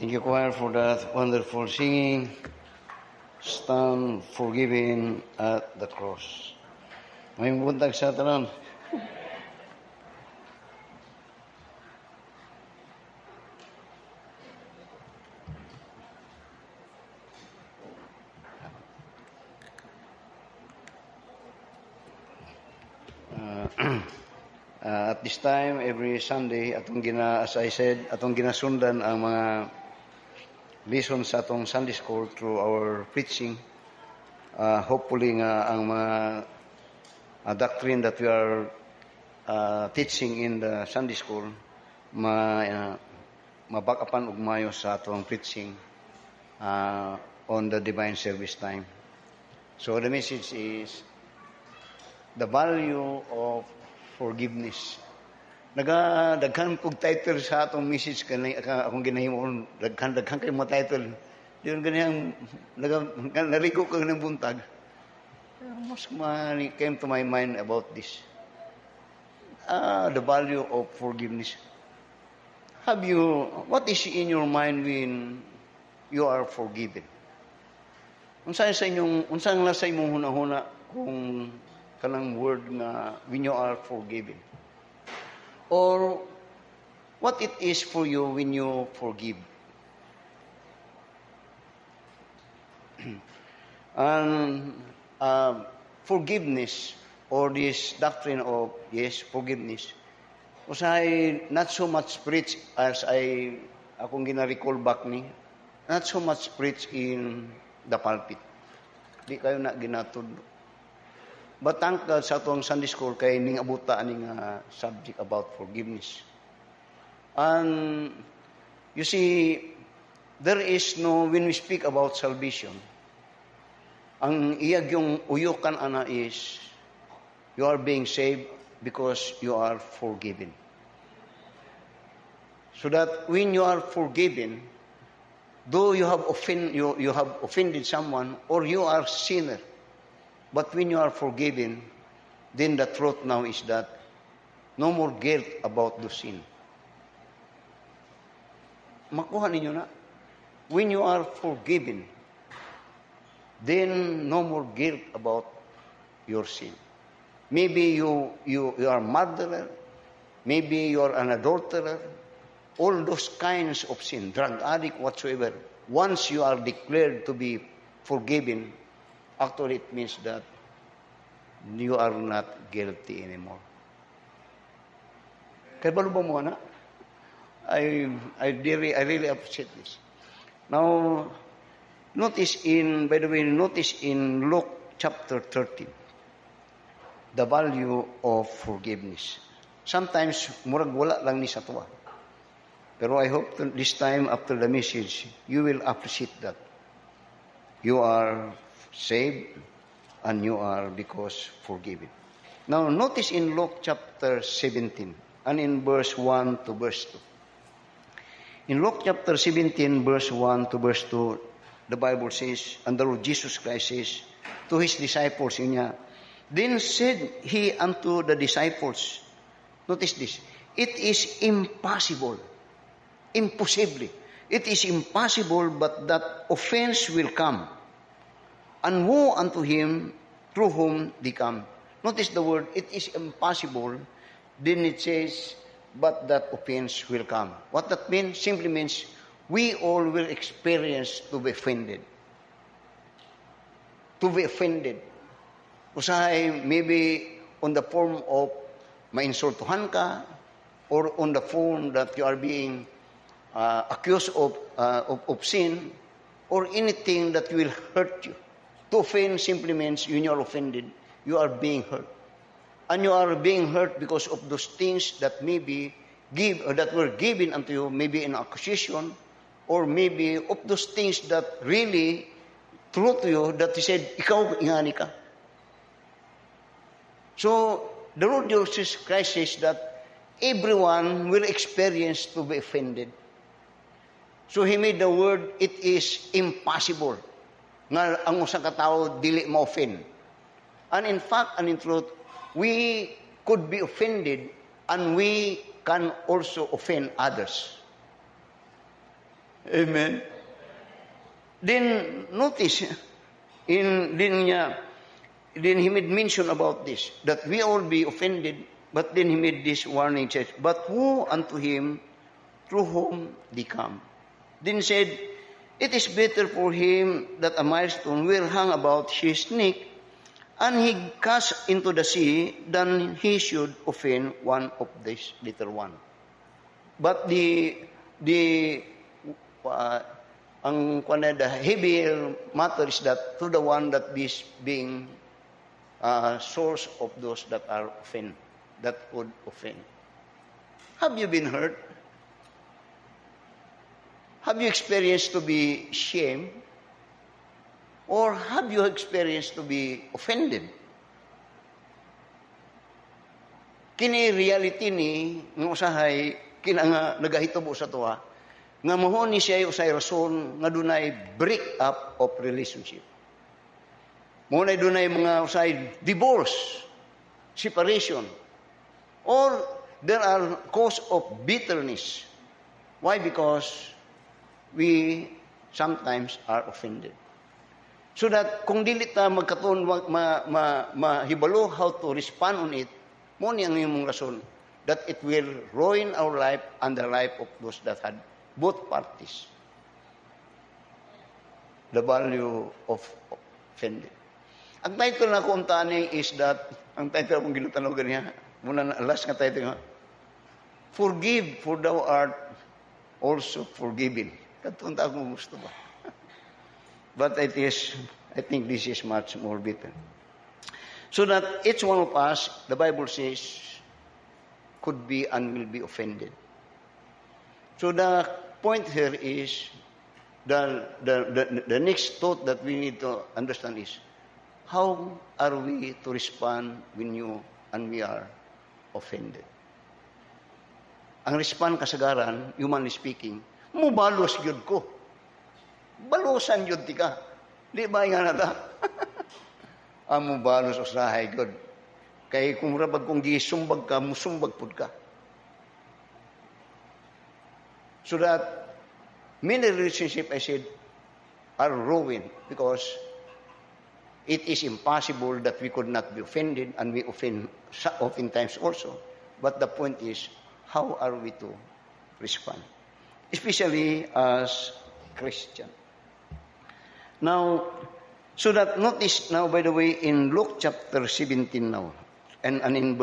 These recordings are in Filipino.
Thank you, choir, for that wonderful singing. Stand forgiven at the cross. May buntag sa tanan. At this time, every Sunday, as I said, atong ginasundan ang mga lessons sa atong Sunday school through our preaching. Hopefully nga ang mga doctrine that we are teaching in the Sunday school mabakapan ug mayo sa atong preaching on the divine service time. So the message is the value of forgiveness. Daghan kog title sa atong message kanay akong ginahimo daghan kay mo title. Diyon ganyan narigo ko ng buntag. Mas came to my mind about this. The value of forgiveness. What is in your mind when you are forgiven? Unsang nasa imong hunahuna kung kanang word nga when you are forgiven? Or what it is for you when you forgive? And forgiveness or this doctrine of forgiveness was not so much preached as akong gina-recall back ni, not so much preached in the pulpit. Di kayo na ginatudlo. But thank God sa atong Sunday school kay ning abuta aning subject about forgiveness. And you see, there is when we speak about salvation, ang iyag yung uyukan ana is, you are being saved because you are forgiven. So that when you are forgiven, though you have offended someone or you are sinner, but when you are forgiven, then the truth now is that no more guilt about the sin. Makuha ninyo na. When you are forgiven, then no more guilt about your sin. Maybe you are a murderer, maybe you are an adulterer, all those kinds of sin, drug addict, whatsoever. Once you are declared to be forgiven, actually it means that you are not guilty anymore. Kaya ba mo na? I really appreciate this. Now, notice in Luke chapter 13, the value of forgiveness. Sometimes, murag wala lang ni sa tuwa. Pero I hope this time, after the message, you will appreciate that. You are saved and you are because forgiven. Now, notice in Luke chapter 17 and in verse 1 to verse 2. In Luke chapter 17, verse 1 to verse 2, the Bible says, and the Lord Jesus Christ says to His disciples, then said He unto the disciples, notice this, it is impossible, it is impossible, but that offense will come. And woe unto him through whom they come. Notice the word, it is impossible. Then it says, but that offense will come. What that means? Simply means, we all will experience to be offended. To be offended. Usahay, maybe on the form of mainsultuhan ka, or on the form that you are being accused of sin, or anything that will hurt you. To offend simply means when you are offended, you are being hurt. And you are being hurt because of those things that that were given unto you, maybe in accusation, or maybe of those things that really true to you, that He said, ikaw ingani ka. So, the Lord Jesus Christ says that everyone will experience to be offended. So, He made the word, it is impossible nga ang usa ka tawo dili ma-offend. And in fact, and in truth, we could be offended and we can also offend others. Amen. Then notice, then he made mention about this, that we all be offended, but then he made this warning, says, but woe unto him through whom they come. Then said, it is better for him that a millstone will hang about his neck, and he cast into the sea, than he should offend one of these little one. But the heavy matter is that to the one that is being source of those that are offend, that would offend. Have you been hurt? Have you experienced to be shamed? Or have you experienced to be offended? Kini reality ni ng usahay kina nga nagahitabo sa tuwa nga mahon ni siya usay rason nga dunay break up of relationship. Mahon ay dunay mga usay divorce, separation, or there are cause of bitterness. Why? Because we sometimes are offended. So that kung dili ta magkaton mahibalo how to respond on it, mo ni ang imong rason that it will ruin our life and the life of those that had both parties. The value of offended. Ang title na kung tani is that, ang title akong ginutanaw niya, muna na last nga title nga, forgive for thou art also forgiven. Katunta akong gusto ba? But I think this is much more better. So that each one of us, the Bible says, could be and will be offended. So the point here is, the next thought that we need to understand is, how are we to respond when you and we are offended? Ang respond kasagaran, humanly speaking, mubalos yun ko. Balusan yun ti ka. Di ba nga na ta? Mubalos usahay yun. Kaya kung rabag kung gisumbag ka, musumbag pud ka. So that many relationships, I said, are ruined because it is impossible that we could not be offended, and we offend oftentimes also. But the point is, how are we to respond? Especially as Christian. Now, so that notice now, by the way, in Luke chapter 17 now, and in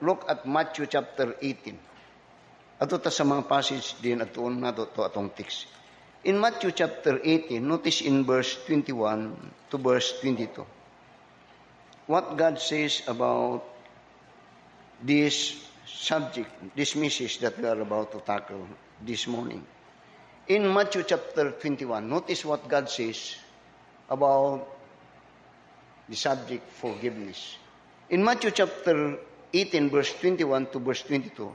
look at Matthew chapter 18. Ato ta sa mga passage din atoon nato to atong text. In Matthew chapter 18, notice in verse 21 to verse 22. What God says about this subject, this message that we are about to tackle this morning. In Matthew chapter 21, notice what God says about the subject forgiveness. In Matthew chapter 18, verse 21 to verse 22,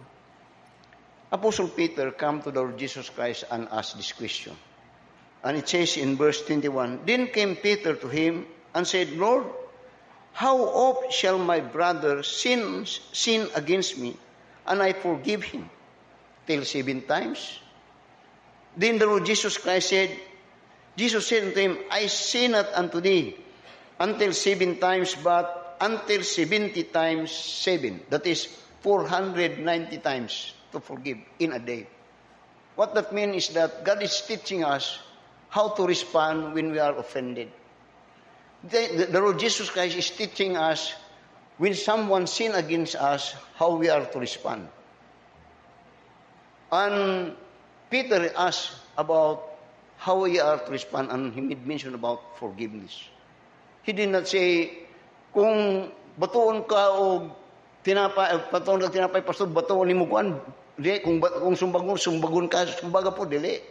Apostle Peter came to the Lord Jesus Christ and asked this question. And it says in verse 21, Then came Peter to him and said, Lord, how oft shall my brother sin against me, and I forgive him? Till 7 times? Then the Lord Jesus Christ said, Jesus said unto him, I say not unto thee until 7 times, but until 70 times 7. That is 490 times to forgive in a day. What that means is that God is teaching us how to respond when we are offended. The Lord Jesus Christ is teaching us when someone sin against us, how we are to respond. And Peter asked about how we are to respond, and he made mention about forgiveness. He did not say, kung batuon ka o patuon ka tinapay, pastor, batuon ni mo kuan. Kung sumbagon ka, sumbaga po, dili.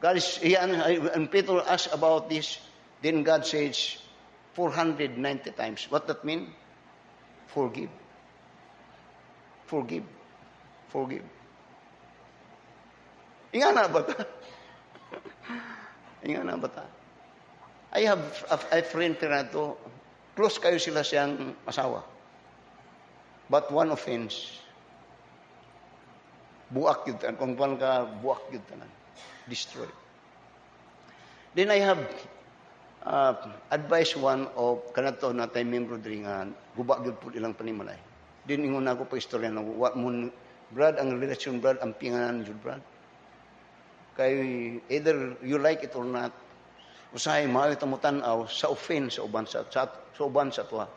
God is, and Peter asked about this, then God says, 490 times. What that mean? Forgive. Forgive. Forgive. Inga na ba ta? Inga na ba ta? I have a friend Fernando, close kayo sila siyang asawa. but one offense, buak yun tanan. Kung pan ka, buak yun tanan. Destroy. Then I have advice one of kanato na tayo membro diri nga gubak gyud pud ilang panimalay. Then ingon ako pa istorya na wa mo brad ang relasyon brad ang pinganan jud brad. Kay either you like it or not, usahay maayo ta mo tan-aw sa offense sa uban sa uban sa tuwa.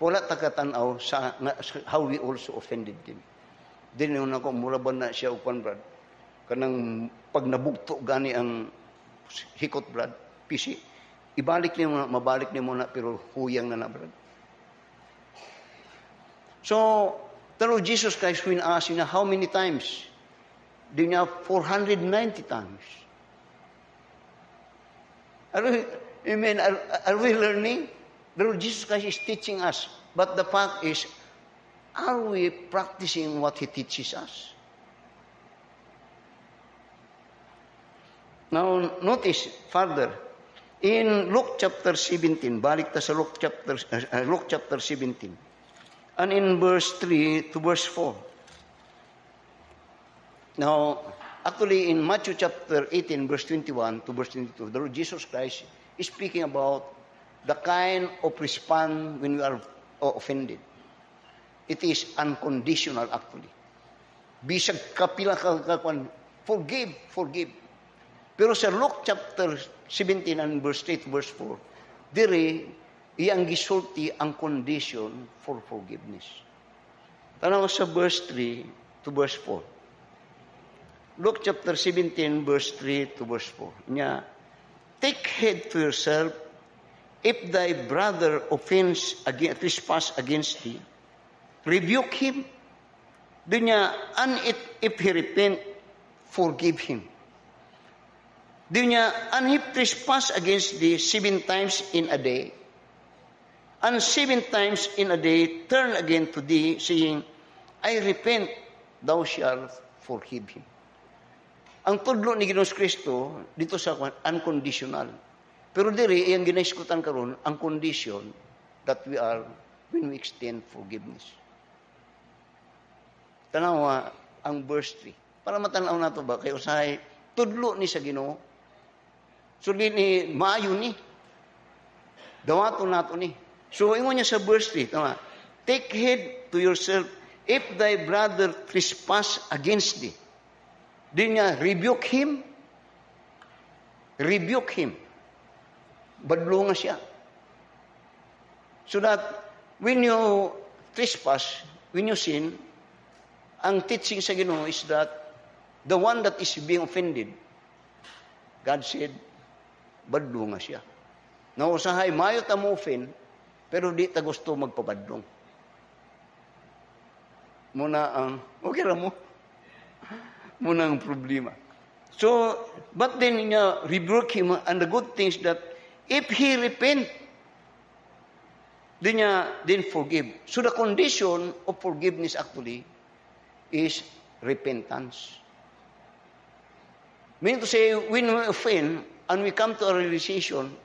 Wala ta katanaw sa how we also offended them. Then ingon ako mura ba na siya upan brad. Kanang pag nabugto gani ang hikot brad, pisi. Ibalik niyo muna, mabalik niyo muna, pero huyang na brad. So, the Lord Jesus Christ, when asked, how many times? Di niya 490 times. Are we learning? The Lord Jesus Christ is teaching us. But the fact is, are we practicing what He teaches us? Now, notice further. In Luke chapter 17, balik ta sa Luke chapter 17. And in verse 3 to verse 4. Now, actually in Matthew chapter 18, verse 21 to verse 22, the Lord Jesus Christ is speaking about the kind of response when we are offended. It is unconditional actually. Bisag kapila ka forgive. Pero sa Luke chapter 17 and verse 3 to verse 4, dire iyang gisulti ang condition for forgiveness. Tanaw sa verse 3 to verse 4. Luke chapter 17 verse 3 to verse 4. Nya, take heed to yourself, if thy brother trespass against thee, rebuke him. Dunya, and if he repent, forgive him. Dunya, and he trespass against thee 7 times in a day, and 7 times in a day turn again to thee, saying, I repent, thou shalt forgive him. Ang tudlo ni Ginoong Kristo dito sa unconditional. Pero diri iyang ginaiskutan karon ang condition that we are when we extend forgiveness. Tanawa ang verse 3. Para matanaw nato ba kay usahay tudlo ni sa Ginoo. Suli ni maayo ni. Dawaton nato ni. So ingon niya sa verse 3, tama. Take heed to yourself if thy brother trespass against thee. Di niya, rebuke him. Badlo nga siya. So that when you trespass, when you sin, ang teaching sa Ginoo is that the one that is being offended, God said, badlo nga siya. Nausahay, mayo ta mo offend, pero di ta gusto magpabadlong. Muna ang, okay ra mo? Muna ang problema. So, but then rebuke him, and the good thing is that if he repent, then forgive. So the condition of forgiveness actually is repentance. Meaning to say, when we offend and we come to a realization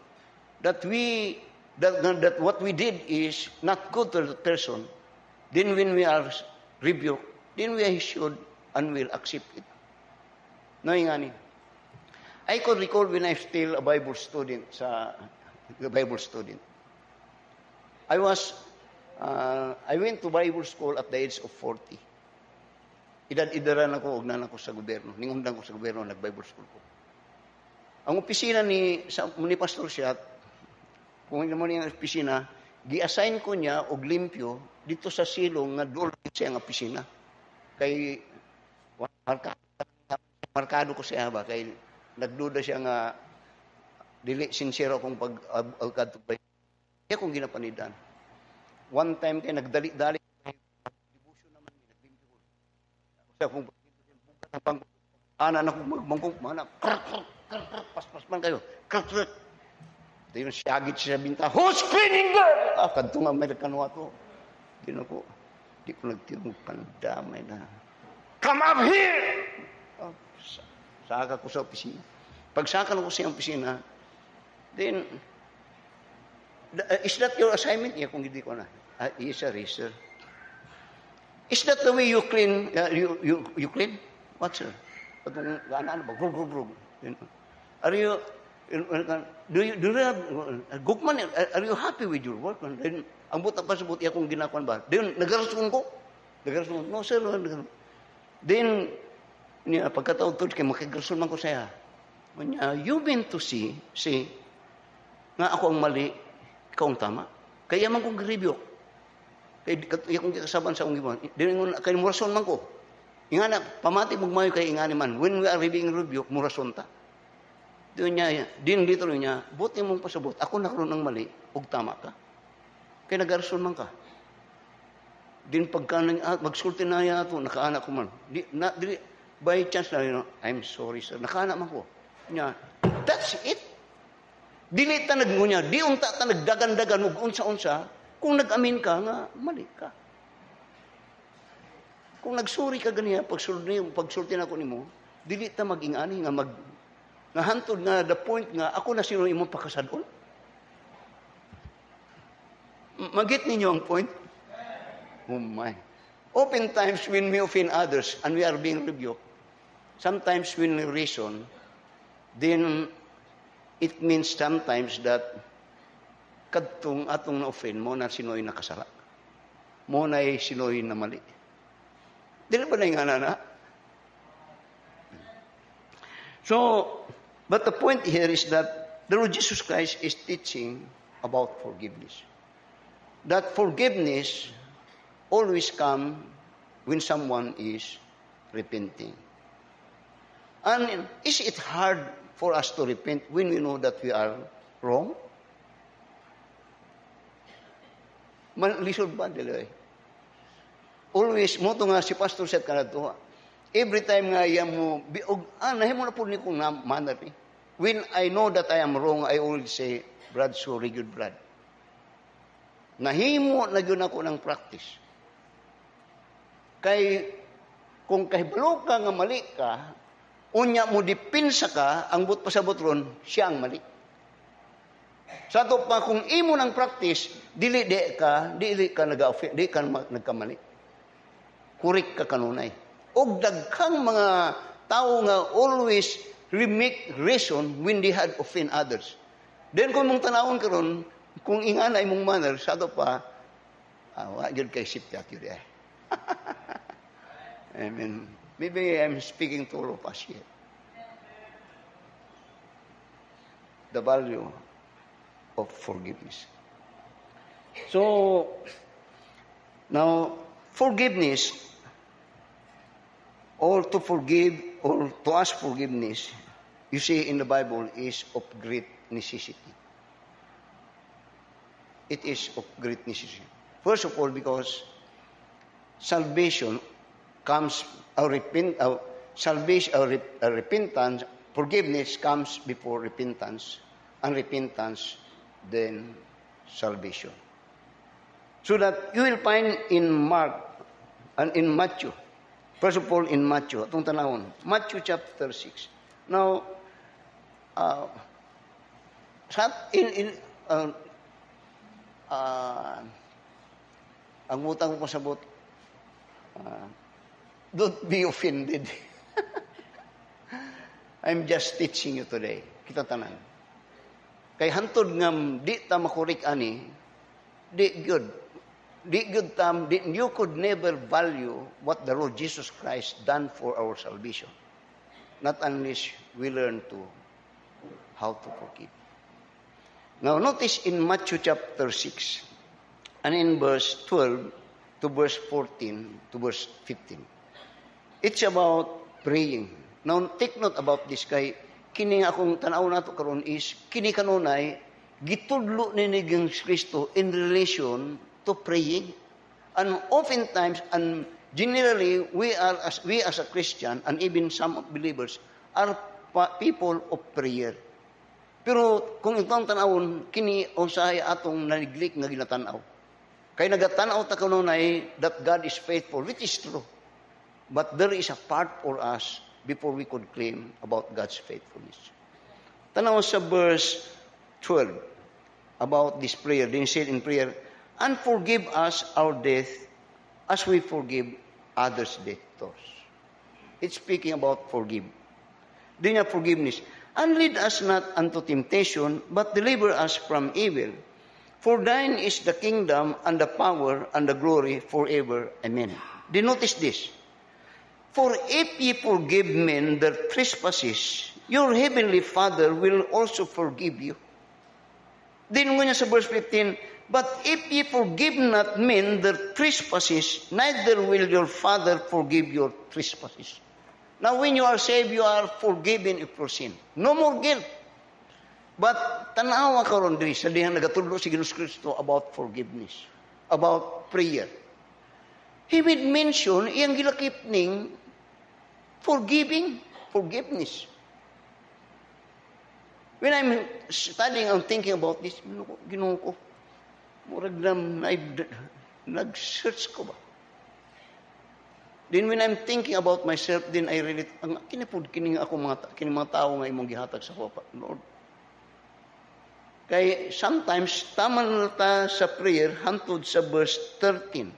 that that what we did is not good to the person, then when we are rebuked, then we should and will accept it. No, ingani. I could recall when I was still a Bible student I went to Bible school at the age of 40. Idad-idaran ako, ugnan ako sa gobyerno. Ningundan ko sa gobyerno, nag-Bible school ko. Ang opisina ni Pastor Siat, kung hindi naman yung opisina, gi-assign ko niya og limpyo dito sa silong nga doon siya ang opisina. Kay markado ko siya ba, kay nagduda siya nga dili sincere akong pag-alkad to bay. Kaya kung ginapanidan. One time kay nagdali-dali devotion naman ni nagbimbi ko. Kasi kung pang ana na kung magmangkong mana pas man kayo. Ito yung siyagit siya binta. Who's cleaning there? Kadto nga Amerikano ato. Di ko nagtirong pandamay na. Come up here! Saka ko sa opisina. Pag saka ko sa opisina, then, is that your assignment? Yeah, kung hindi ko na. Yes, sir. Is that the way you clean? You clean? What, sir? Ano ba? Grug. Are you? Do you have Gugman? Are you happy with your work? Then, ang buta pa sa buti akong ginakuan ba? Then nagarason ko. No, sir. Then niya pagkataon to kay makigarason man ko saya. You meant to see nga ako ang mali, ikaw ang tama. Kaya man kong review. Kaya kung kasaban sa akong gibon, kaya murason man ko. Ingana, pamati magmayo kay ingani man. When we are being reviewed, murason ta. Dito niya, buti mong pasabot, ako nakaroon ng mali, ug tama ka. Kaya nag-arason man ka. Din pagka magsulti na yan ito, nakaanak ko man. By chance na, I'm sorry sir, nakaanak man ko. That's it. Dili ta nagngunya, di unta ta nagdagan-dagan ug unsa-unsa, kung nag-amin ka nga, mali ka. Kung nagsuri ka ganiya, pagsulti na ko nimo, dili ta magingani nga hantod nga the point nga ako na sino imong pakasadon. Magit ninyo ang point? Oh my. Oftentimes when we offend others and we are being rebuked, sometimes when we reason, then it means sometimes that kadtong atong na-offend mo na sinoy nakasala. Mo na sinoy na mali. Dili ba na yung na? So, but the point here is that the Lord Jesus Christ is teaching about forgiveness. That forgiveness always comes when someone is repenting. And is it hard for us to repent when we know that we are wrong? Lisod ba? Always, mo nga si Pastor said kanadto, every time nga iya mo, nahimo na po ni kong manner ni. When I know that I am wrong, I always say, Brad, sorry, good Brad. Nahimo na yun ako ng practice. Kung kahibalo ka nga mali ka, unya mo dipinsa ka, ang but pasabot ron, siya ang mali. Sa ito pa, kung imo ng practice, dili ka nagkamali. Kurik ka kanunay. Og daghang mga tao nga always make reason when they had offend others. Then kung mong tanawon karon, kung ingana imong manner, sa ito pa, yun kay sipyat yun eh. I mean, maybe I'm speaking to all of us here. The value of forgiveness. So, now, forgiveness, or to forgive, or to ask forgiveness, you see in the Bible, is of great necessity. It is of great necessity. First of all, because salvation comes, repentance, forgiveness comes before repentance, and repentance, then salvation. So that you will find in Mark and in Matthew, first of all in Matthew, atong tanawon, Matthew chapter 6. Now, ang utang ko pasabot, don't be offended. I'm just teaching you today. Kita tanan. Kay hantod nga di ta makurik ani, di good tam, you could never value what the Lord Jesus Christ done for our salvation. Not unless we learn how to forgive. Now notice in Matthew chapter 6, and in verse 12 to verse 14 to verse 15. It's about praying. Now take note about this kay kini akong tanaw nato karon is kini kanunay gitudlo ni Kristo in relation to praying. And oftentimes and generally we as a Christian and even some believers are people of prayer. Pero kung itong tanawon kini usahay atong naniglik nga ginatanaw. Kay nagatanaw ta kanunay that God is faithful, which is true. But there is a part for us before we could claim about God's faithfulness. Tanaw sa verse 12 about this prayer. They said in prayer, and forgive us our debt as we forgive others' debtors. It's speaking about forgive. Di niya forgiveness. And lead us not unto temptation, but deliver us from evil. For thine is the kingdom, and the power, and the glory forever. Amen. Do you notice this? For if ye forgive men their trespasses, your heavenly Father will also forgive you. Then nga niya sa verse 15, but if ye forgive not men their trespasses, neither will your Father forgive your trespasses. Now when you are saved, you are forgiven of your sin. No more guilt. But tanawa karon diri sa diha nagatudlo si Ginoong Kristo about forgiveness, about prayer. He made mention iyang gilakip ning forgiveness. When I'm studying and thinking about this, Ginoo ko, murag nag-search ko ba? Then when I'm thinking about myself, then I relate, kinapod kining mga tao nga imong gihatag sa ko, Lord. Kay sometimes, tama na ta sa prayer, hantod sa verse 13.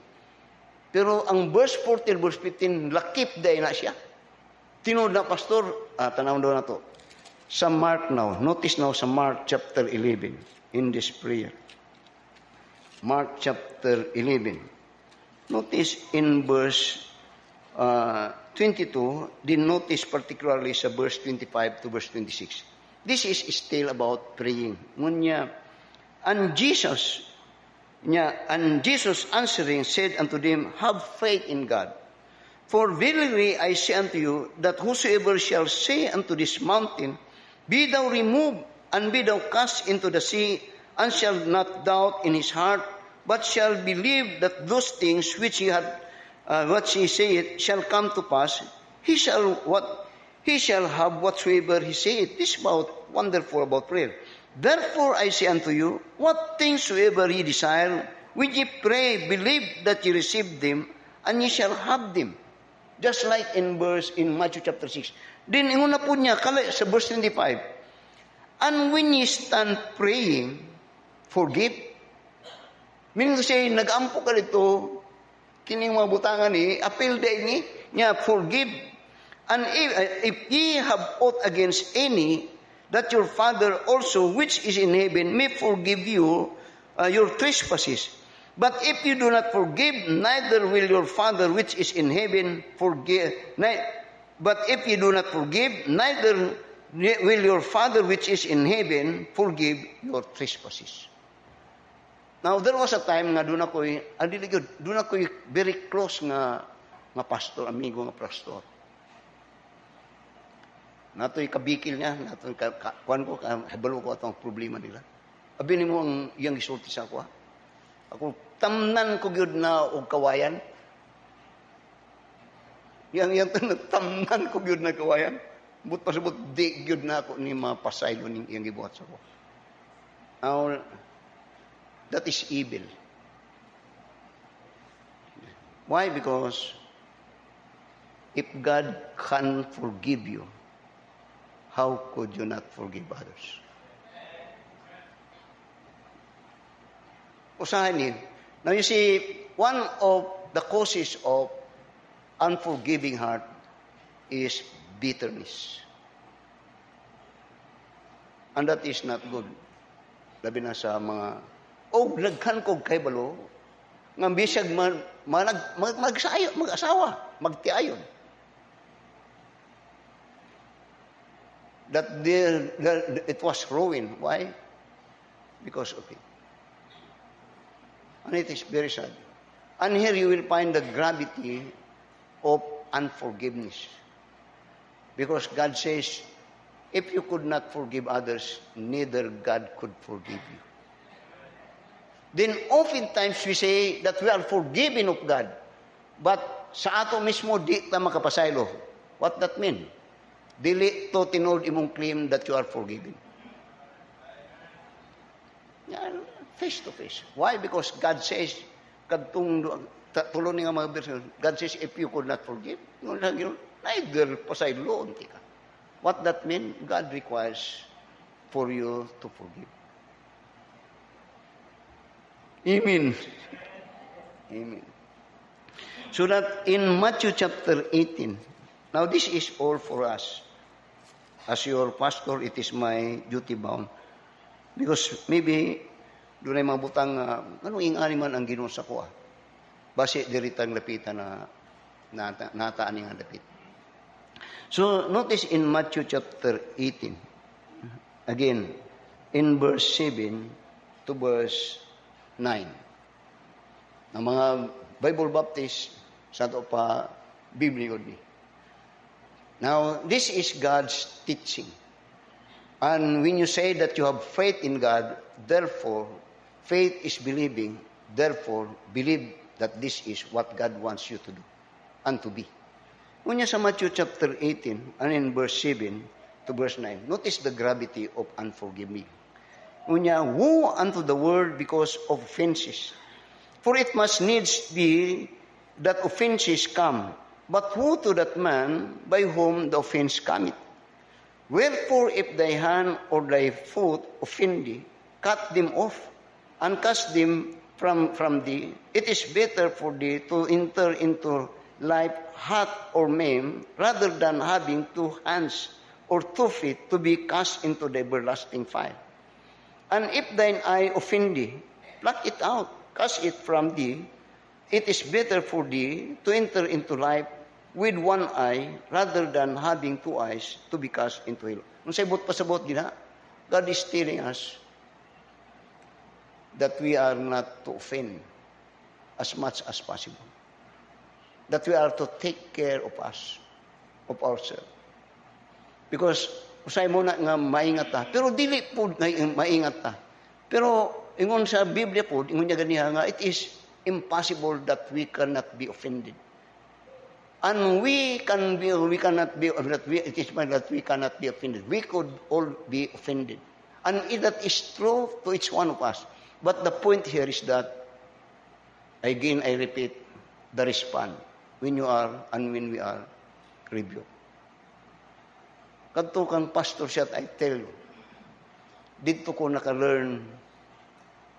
Pero ang verse 14, verse 15, lakip day na siya. Tinood na, Pastor, tanawin daw na to. Sa Mark now, notice now sa Mark chapter 11, in this prayer. Mark chapter 11. Notice in verse 22, then notice particularly sa verse 25 to verse 26. This is still about praying. Ngunya, and Jesus answering said unto them, have faith in God. For verily I say unto you, that whosoever shall say unto this mountain, be thou removed, and be thou cast into the sea, and shall not doubt in his heart, but shall believe that those things which he saith shall come to pass, he shall have whatsoever he saith. This is about wonderful about prayer. Therefore I say unto you, what things soever ye desire, when ye pray, believe that ye receive them, and ye shall have them. Just like in Matthew chapter 6. Then inguna po niya, sa verse 25, and when ye stand praying, forgive. Meaning to say, nag-ampo ka dito, kining mga butangan ni, appeal day ni, niya, forgive. And if ye have aught against any, that your Father also, which is in heaven, may forgive you your trespasses. But if you do not forgive, neither will your Father, which is in heaven, forgive. But if you do not forgive, neither will your Father, which is in heaven, forgive your trespasses. Now, there was a time nga doon ako'y very close nga pastor, amigo nga pastor. Nato'y kabikil niya, nato'y kuhan ko, habalo ko itong problema nila. Abinin mo ang iyang isulti sa ako. Ako, tamnan ko gyud na og kawayan. Yang tamnan ko gyud na kawayan. But pasabot, di gyud na ako ni mapasaylo ning iyang gibuhat sa ako. Now, that is evil. Why? Because if God can forgive you, how could you not forgive others? Usahan niyo. Now you see, one of the causes of unforgiving heart is bitterness. And that is not good. Labi na sa mga, nagkan kog kay balo, nga bisag mag-asawa, magtiayon. That it was ruined. Why? Because of it. And it is very sad. And here you will find the gravity of unforgiveness. Because God says, if you could not forgive others, neither God could forgive you. Then oftentimes we say that we are forgiven of God. But sa ato mismo, di ta makapasaylo. What that mean? Dili to tinood imong claim that you are forgiven. Yan, face to face. Why? Because God says, tulo ni nga mga verse, God says, if you could not forgive, neither pasaylo unti ka. What that mean? God requires for you to forgive. Amen. Amen. So that in Matthew chapter 18, now this is all for us. As your pastor, it is my duty bound. Because maybe, doon ay mga butang, anong ingani man ang Ginoo sa kuha? Base diritang lapitan na nataan nga lapit. So, notice in Matthew chapter 18, again, in verse 7 to verse 9. Ng mga Bible Baptist, sa ito pa, Biblia ni. Now, this is God's teaching. And when you say that you have faith in God, therefore, faith is believing, therefore, believe that this is what God wants you to do and to be. Unya sa Matthew chapter 18, and in verse 7 to verse 9, notice the gravity of unforgiving. Unya, woe unto the world because of offenses. For it must needs be that offenses come, but woe to that man by whom the offense cometh. Wherefore, if thy hand or thy foot offend thee, cut them off, and cast them from thee. It is better for thee to enter into life hot or maimed, rather than having 2 hands or 2 feet to be cast into the everlasting fire. And if thine eye offend thee, pluck it out, cast it from thee. It is better for thee to enter into life with 1 eye, rather than having 2 eyes to be cast into hell. Kung sabot pasabot din ha, God is telling us that we are not to offend as much as possible. That we are to take care of us, of ourselves. Because, usay mo na nga maingat ta, pero dili po nga maingat ta. Pero, ingon sa Biblia po, ingon niya ganiha nga, it is impossible that we cannot be offended. And it is that we cannot be offended. We could all be offended. And that is true to each one of us. But the point here is that, again, I repeat, the response when you are and when we are rebuked. Kadto kang pastor siya, I tell you, dito ko naka-learn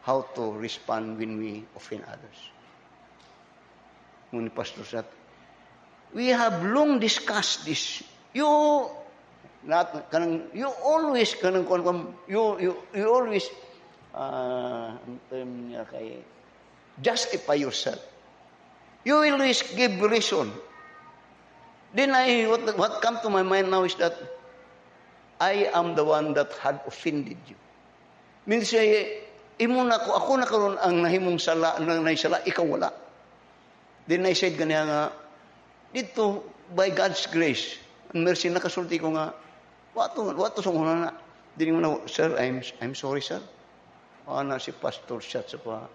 how to respond when we offend others. Ngunit pastor siya, we have long discussed this. You always justify yourself. You always give reason. Then what come to my mind now is that I am the one that had offended you. Means imo na ako na karon ang nahimong sala, ikaw wala. Then I said ganiya nga, dito, by God's grace and mercy, nakasulti ko nga, wato sa una na. Dili mo na, sir, I'm sorry, sir. Ana si pastor siya sa pa.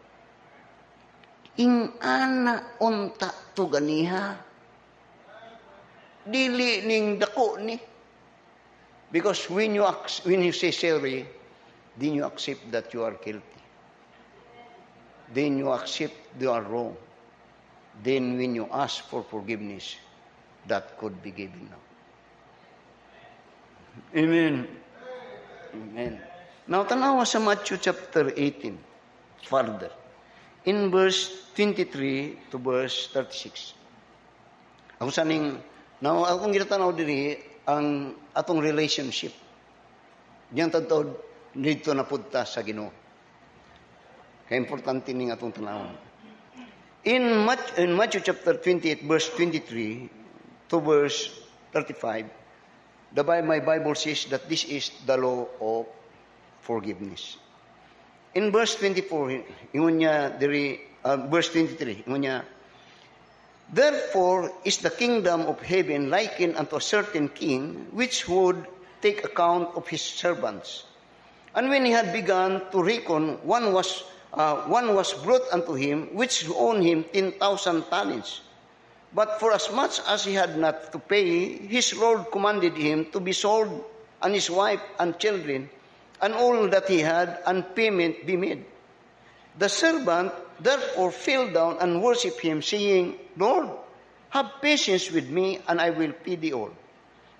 Ana unta to ganiha. Dili ning dako ni. Because when you say sorry, then you accept that you are guilty. Then you accept you are wrong. Then when you ask for forgiveness, that could be given now. Amen. Amen. Now, tanawa sa Matthew chapter 18, further. In verse 23 to verse 36. Ako saning, now, akong ginatanaw diri, ang atong relationship. Diyan tantod, dito na punta sa Ginoo. Kaya importante ning atong tanawon. In Matthew chapter 28, verse 23 to verse 35, my Bible says that this is the law of forgiveness. In verse 24, ingon niya verse 23, ingon niya, therefore is the kingdom of heaven likened unto a certain king, which would take account of his servants. And when he had begun to reckon, one was brought unto him, which owned him 10,000 talents. But for as much as he had not to pay, his Lord commanded him to be sold, and his wife and children, and all that he had, and payment be made. The servant therefore fell down and worshipped him, saying, Lord, have patience with me, and I will pay thee all.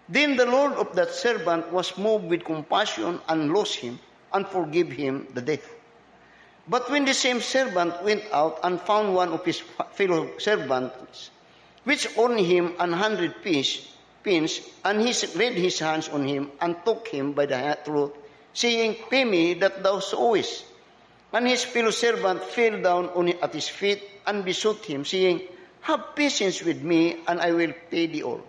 Then the Lord of that servant was moved with compassion, and lost him, and forgave him the debt. But when the same servant went out and found one of his fellow servants, which owed him 100 pence, and he laid his hands on him and took him by the throat, saying, Pay me that thou owest. And his fellow servant fell down at his feet and besought him, saying, Have patience with me, and I will pay thee all.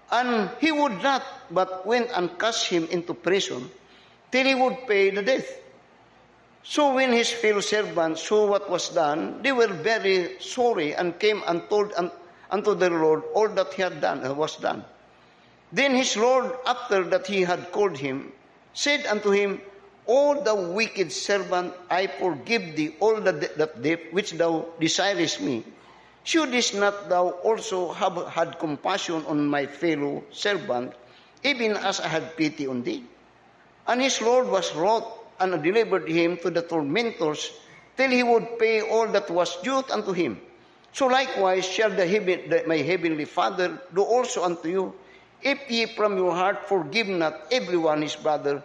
And he would not, but went and cast him into prison, till he would pay the debt. So when his fellow servants saw what was done, they were very sorry, and came and told unto their Lord all that he had done was done. Then his Lord, after that he had called him, said unto him, O thou wicked servant, I forgive thee all that debt which thou desirest me. Shouldest not thou also have had compassion on my fellow servant, even as I had pity on thee? And his Lord was wroth, and delivered him to the tormentors, till he would pay all that was due unto him. So likewise shall my heavenly Father do also unto you, if ye from your heart forgive not everyone his brother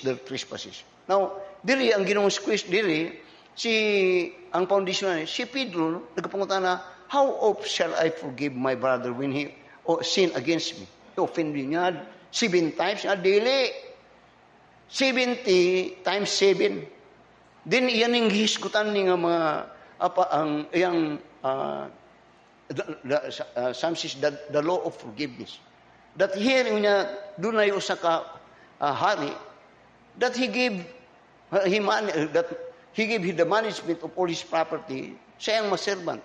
their trespasses. Now, diri ang Ginoong squeeze diri, ang foundation si Pedro, nagpapunta na, how oft shall I forgive my brother when he sin against me? He offended niya 7 times, daily. 70 times 7. Then iyan yung hisgutan ni nga mga ang iyang Psalms, the law of forgiveness. That here niya dunay usa ka hari that he gave the management of all his property sa iyang servant.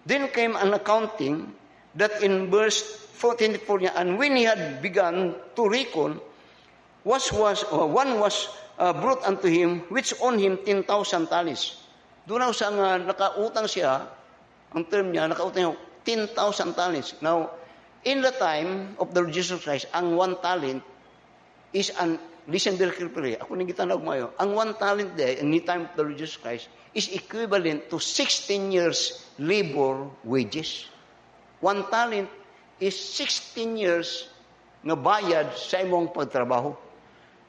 Then came an accounting that in verse 24 niya, and when he had begun to reckon, one was brought unto him, which owed him 10,000 talents. Doon sa nga nakautang siya, ang term niya, nakautang niya 10,000 talents. Now, in the time of the Lord Jesus Christ, ang 1 talent is listen very carefully, ako nang gitanag mo yun, ang 1 talent there, in the time of the Lord Jesus Christ, is equivalent to 16 years labor wages. 1 talent is 16 years nga bayad sa imong pagtrabaho.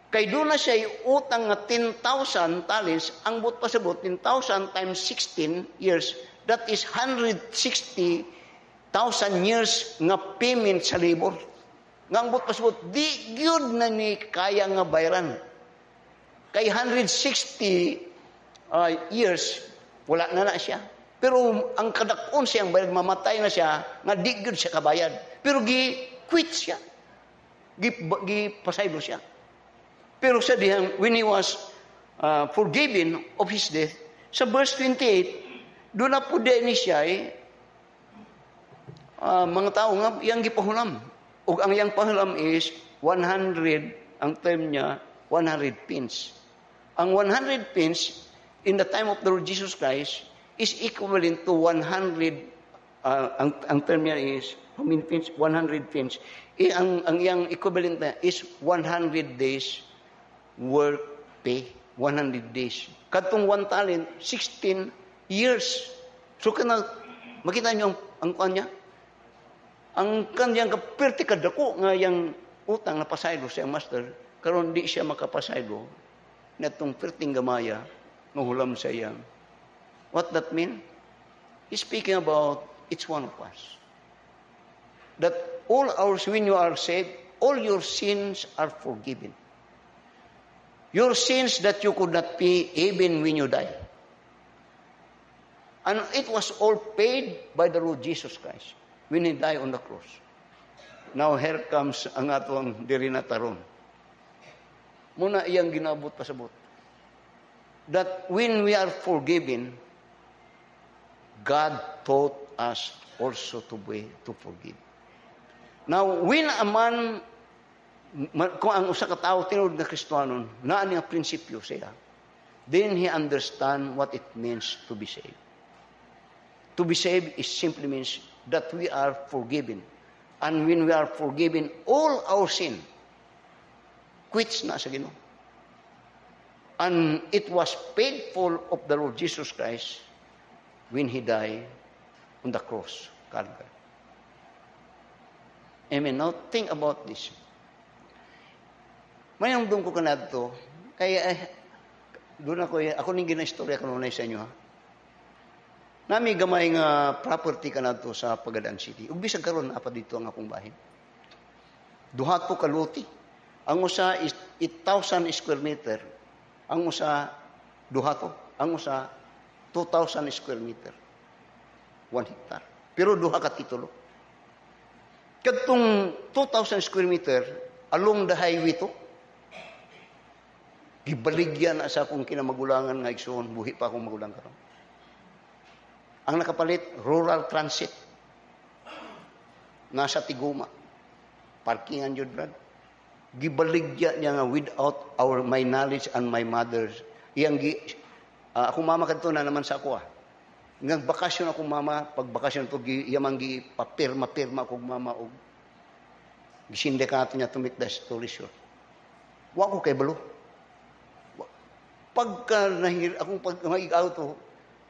Kay doon na siya utang nga 10,000 talents, ang but pasabot, 10,000 times 16 years, that is 160,000 years nga payment sa labor. Nga ang but pasabot, di gyud na ni kaya nga bayaran. Kay 160 years, wala na siya. Pero ang kadakon siyang bayad, mamatay na siya, nga di gyud siya kabayad. Pero gi-quit siya. Gi-pasaylo siya. Pero sa dihang, when he was forgiven of his death, sa verse 28, doon na po din siya mga tao nga, iyang gipahulam. O ang iyang pahulam is 100, ang term niya, 100 pence. Ang 100 pence, in the time of the Lord Jesus Christ, is equivalent to 100, ang term niya is, how many pence? 100 pence. Ang iyang equivalent na is 100 days work pay, 100 days. Katong 1 talent, 16 years. So, makita niyo ang kanya? Ang kanyang kapirti kadako nga yung utang na pasaylo sa master, karon di siya makapasaylo na itong pirting gamaya nga hulam sa iyang. What that mean? He's speaking about each one of us. That when you are saved, all your sins are forgiven. Your sins that you could not pay even when you die. And it was all paid by the Lord Jesus Christ when He died on the cross. Now here comes ang atong diri na taron. Muna iyang ginabot pasabot. That when we are forgiven, God taught us also to forgive. Now, when a man, kung ang usa ka tawo tinuod na Kristiyano, naa niya prinsipyo siya, then he understand what it means to be saved. To be saved is simply means that we are forgiven. And when we are forgiven, all our sin quits na sa Ginoo. And it was paid for of the Lord Jesus Christ when He died on the cross, Calvary. Amen. Now, think about this. Mayamdong ko kanadto, kaya Doon ako ning ginaistorya kanunay sa inyo, ha? Nami gamay nga property ka na to sa Pagadan City. Ug bisag karon apa dito ang akong bahin. Duha to ka loti. Ang usa is 8,000 square meter. Ang usa duha to. Ang usa 2,000 square meter. 1 hectare. Pero duha ka titulo. Kadtong 2,000 square meter along the highway to, gibaligyan na sa akong kinamagulangan nga igsoon, buhi pa akong magulang karon. Ang nakapalit, rural transit. Nasa Tiguma. Parkingan yun, Brad. Gibaligyan niya nga without my knowledge and my mother's. Akong mama kadto na naman sa ako, Nagbakasyon akong mama, pagbakasyon to, iyamang papirma-pirma akong mama og gisindikato niya to make the story short. Wa ko kay balo. Pagka akong pag-igaw to,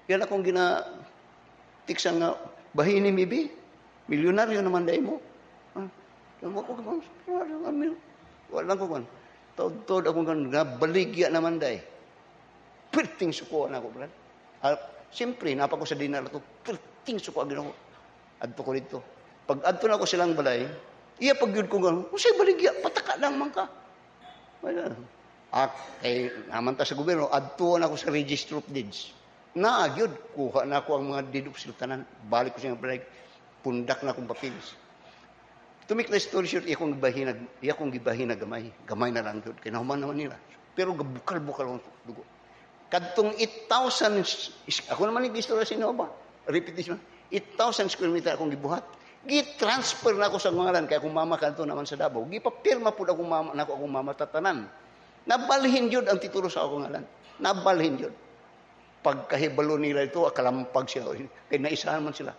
yan akong tiksa nga, bahini mibi, milyonaryo naman dahil mo. Walang ko kan. Taod-taod akong baligya naman dahil. Perting suko na ako, brad. Siyempre, napa ko sa dinar ito, perting suko agin ako. Adto ko dito. Pag adto na ako silang balay, iya pag-yun ko gano'n, kasi baligya, pataka lang man ka. Naman ta sa gobyerno, adto na ako sa Register of Deeds. Nagyod, kuha na ako ang mga deed of siltanan. Balik ko siya ng balay, pundak na akong papilis. To make the story short, iyakong gibahin na gamay. Gamay na lang yun, kinahuman naman nila. Pero bukal-bukal ang dugo. Kadtong 8,000, ako naman nag-istorya sa inyo ba? Repetition, 8,000 square meter akong gibuhat. Gi-transfer na ako sa ngalan, kaya akong mama kanto naman sa Davao. Gipapirma po akong mama tatanan. Nabalhin yun ang titulo sa akong ngalan. Nabalhin yun. Pagkahibalo nila ito, akalampag siya. Kaya naisahan man sila.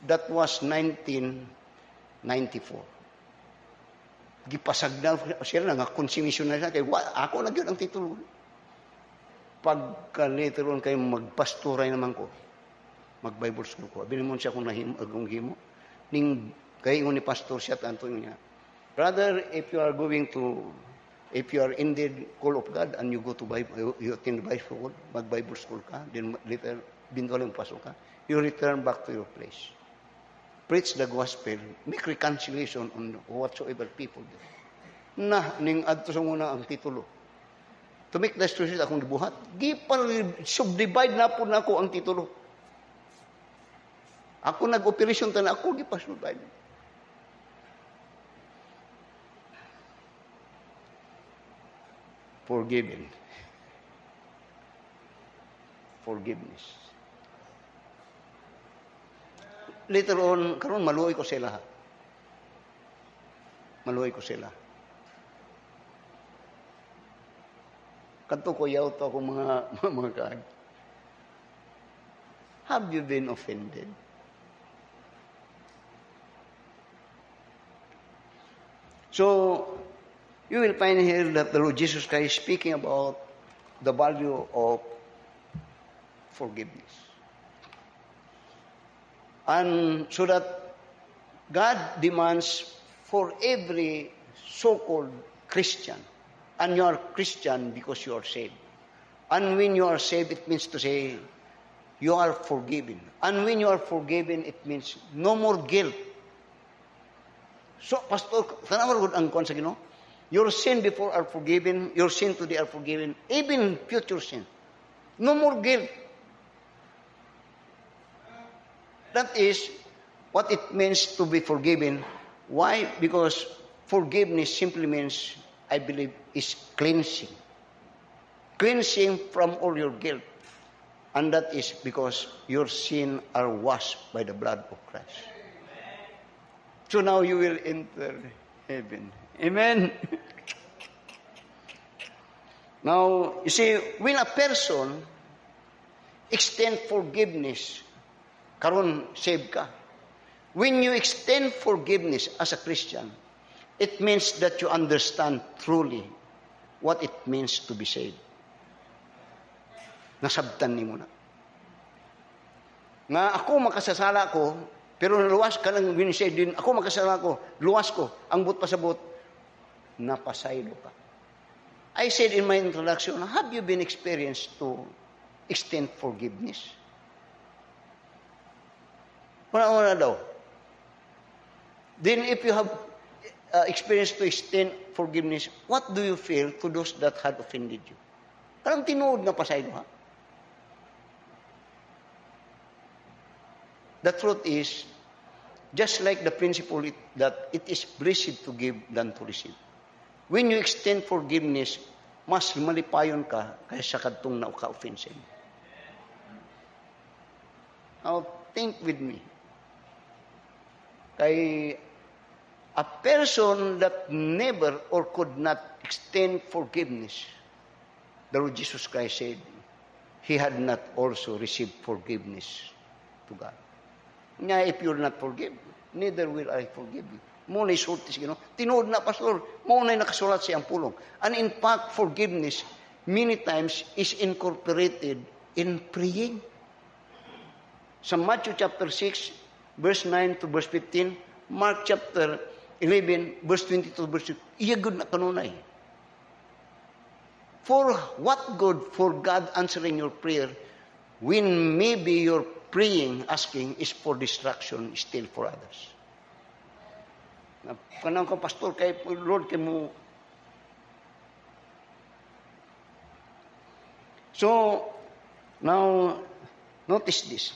That was 1994. Gipasag na sila nga konsumisyon na siya. Kaya ako na yun ang titulo. Pagka later on kayo magpastoray naman ko, mag-Bible school ko. Abinin mo siya kung himo. Ning kayo ni pastor siya, tanto niya. Brother, if you are indeed call of God and you go to Bible, you attend Bible school, mag-Bible school ka, then later, bintulang pasok ka, you return back to your place. Preach the gospel, make reconciliation on whatsoever people do. Ning adto sa muna ang titulo. To make the story akong gibuhat, subdivide na po na ako ang titulo. Ako nag-operasyon na ako, gipasubdivide. Forgiveness. Later on, karon maluoy ko sila. Kanto ko yaw to akong mga kaag. Have you been offended? So, you will find here that the Lord Jesus Christ is speaking about the value of forgiveness. And so that God demands for every so-called Christian, and you are Christian because you are saved. And when you are saved, it means to say, you are forgiven. And when you are forgiven, it means no more guilt. So, Pastor, tanaw gud ang kon sa Ginoo. Your sin before are forgiven, your sin today are forgiven, even future sin. No more guilt. That is what it means to be forgiven. Why? Because forgiveness simply means, I believe, is cleansing. Cleansing from all your guilt. And that is because your sin are washed by the blood of Christ. So now you will enter heaven. Amen. Now, you see, when a person extend forgiveness, karon save ka. When you extend forgiveness as a Christian, it means that you understand truly what it means to be saved. Nasabtan ni mo na. Nga ako makasasala ko, pero luwas ka lang winisay din, ako makasasala ko, luwas ko, ang but pasabot, napasaylo ka. I said in my introduction, have you been experienced to extend forgiveness? Una-una daw. Then if you have experienced to extend forgiveness, what do you feel to those that had offended you? Parang tinuod na pa sa inyo, ha? The truth is, just like the principle that it is blessed to give than to receive. When you extend forgiveness, mas malipayon ka kaysa kadtong nauka-offense. Now, think with me. Kay a person that never or could not extend forgiveness, the Lord Jesus Christ said, he had not also received forgiveness to God. Nga, if you'll not forgive, neither will I forgive you. Muna isulti siya, no? Tinood na, Pastor, muna nakasulat siyang pulong. And in fact, forgiveness many times is incorporated in praying. Sa Matthew chapter 6, verse 9 to verse 15, Mark chapter 11, verse 20 to verse 2, iya good na kanunay. For what good for God answering your prayer when maybe your praying, asking, is for distraction, still for others? Kanang ka, Pastor, kay Lord, kay mo. So, now, notice this.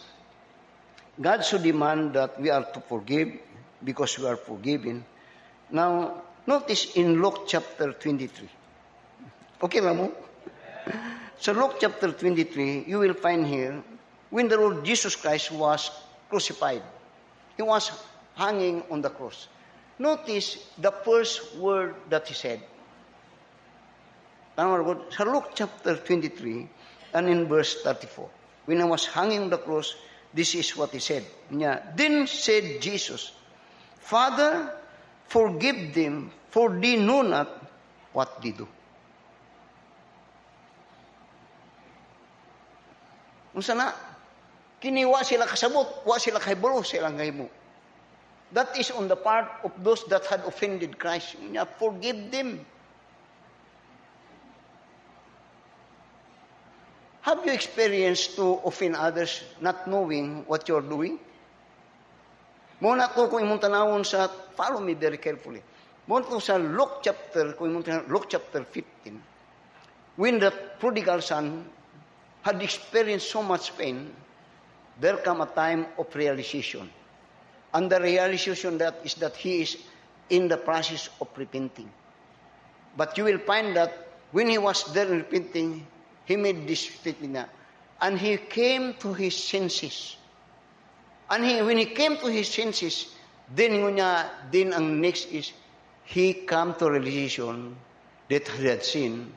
God should demand that we are to forgive because we are forgiven. Now, notice in Luke chapter 23. Okay lang mo? So, Luke chapter 23, you will find here, when the Lord Jesus Christ was crucified, He was hanging on the cross. Notice the first word that He said. Sa Luke chapter 23, and in verse 34, when He was hanging on the cross, this is what He said. Then said Jesus, Father, forgive them, for they know not what they do. Unsa na? Kiniwa sila kasabot, wa sila kahibalo, sila kahimo. That is on the part of those that had offended Christ. Forgive them. Have you experienced to offend others not knowing what you're doing? Muna ko kung imong tanawon sa, follow me very carefully. Muna ko sa Luke chapter, kung imong tanawon, Luke chapter 15, when the prodigal son had experienced so much pain, there come a time of realization. And the realization that is that he is in the process of repenting. But you will find that when he was there repenting, he made this statement, and he came to his senses. And when he came to his senses, then ang next is, he came to realization that he had sinned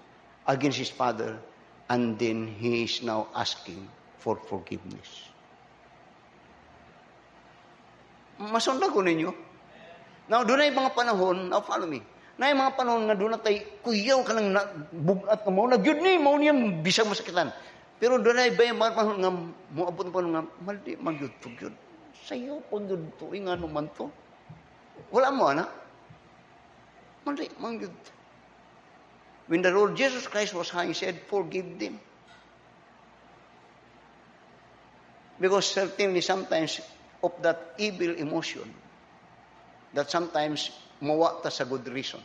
against his father, and then he is now asking for forgiveness. Masunda ko ninyo. Now, doon ay mga panahon, now follow me, na yung mga panahon nga doon tayo, kuyaw ka ng bugat na mo, nagyod ni, mo niyang bisang masakitan. Pero doon ay ba yung mga panahon nga, muabot na panahon nga, maldi, magyod to, gyud. Sa'yo, pag yun to, nga naman to. Wala mo, anak? Maldi, magyod to. When the Lord Jesus Christ was high, He said, forgive them. Because certainly sometimes, of that evil emotion that sometimes mawa ta sa good reason.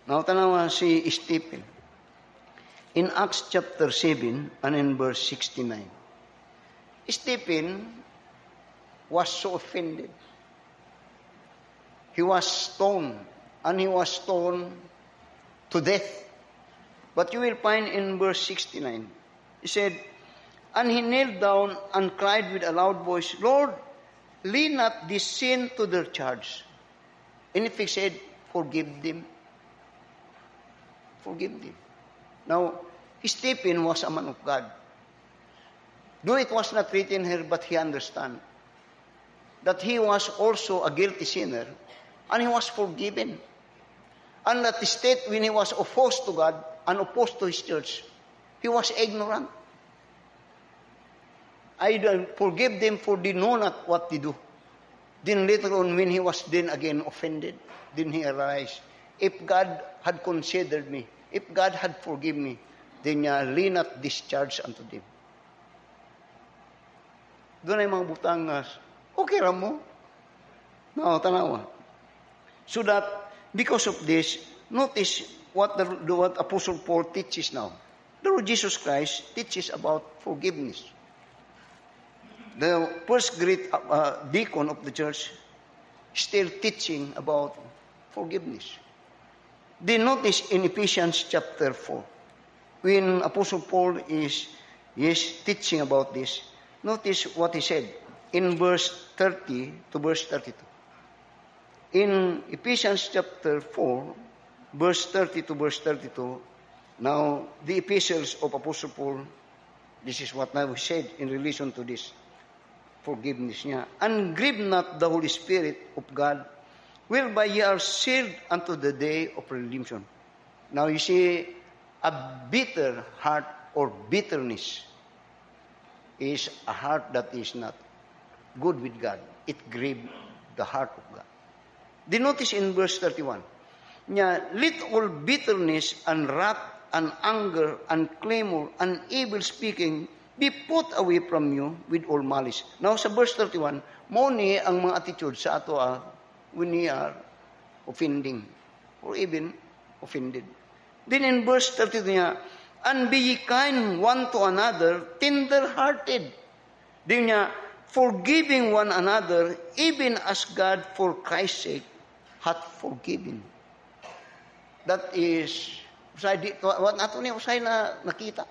Now, tanawa si Stephen. In Acts chapter 7 and in verse 69, Stephen was so offended. He was stoned, and he was stoned to death. But you will find in verse 69, he said, and he knelt down and cried with a loud voice, Lord, lay not this sin to their charge. And if he said, forgive them. Forgive them. Now, Stephen was a man of God. Though it was not written here, but he understand that he was also a guilty sinner, and he was forgiven. And at the state when he was opposed to God and opposed to His church, he was ignorant. I forgive them for they know not what they do. Then later on, when he was then again offended, then he realized, if God had considered me, if God had forgiven me, then niya lay not discharge unto them. Doon ay mga butang okay ra mo. No, tanawa. So that, because of this, notice what Apostle Paul teaches now. The Lord Jesus Christ teaches about forgiveness. The first great deacon of the church still teaching about forgiveness. Then notice in Ephesians chapter 4, when Apostle Paul is teaching about this, notice what he said in verse 30 to verse 32. In Ephesians chapter 4, verse 30 to verse 32, now the epistles of Apostle Paul, this is what now said in relation to this forgiveness niya. And grieve not the Holy Spirit of God, whereby ye are sealed unto the day of redemption. Now you see, a bitter heart or bitterness is a heart that is not good with God. It grieves the heart of God. Then notice in verse 31, let all bitterness and wrath and anger and clamor and evil speaking be put away from you with all malice. Now sa verse 31, mo ni ang mga attitude sa ato when we are offending or even offended. Then in verse 32 niya, and be ye kind one to another, tender-hearted. Then niya, forgiving one another, even as God for Christ's sake hath forgiven. That is, what nato niya usay na nakita.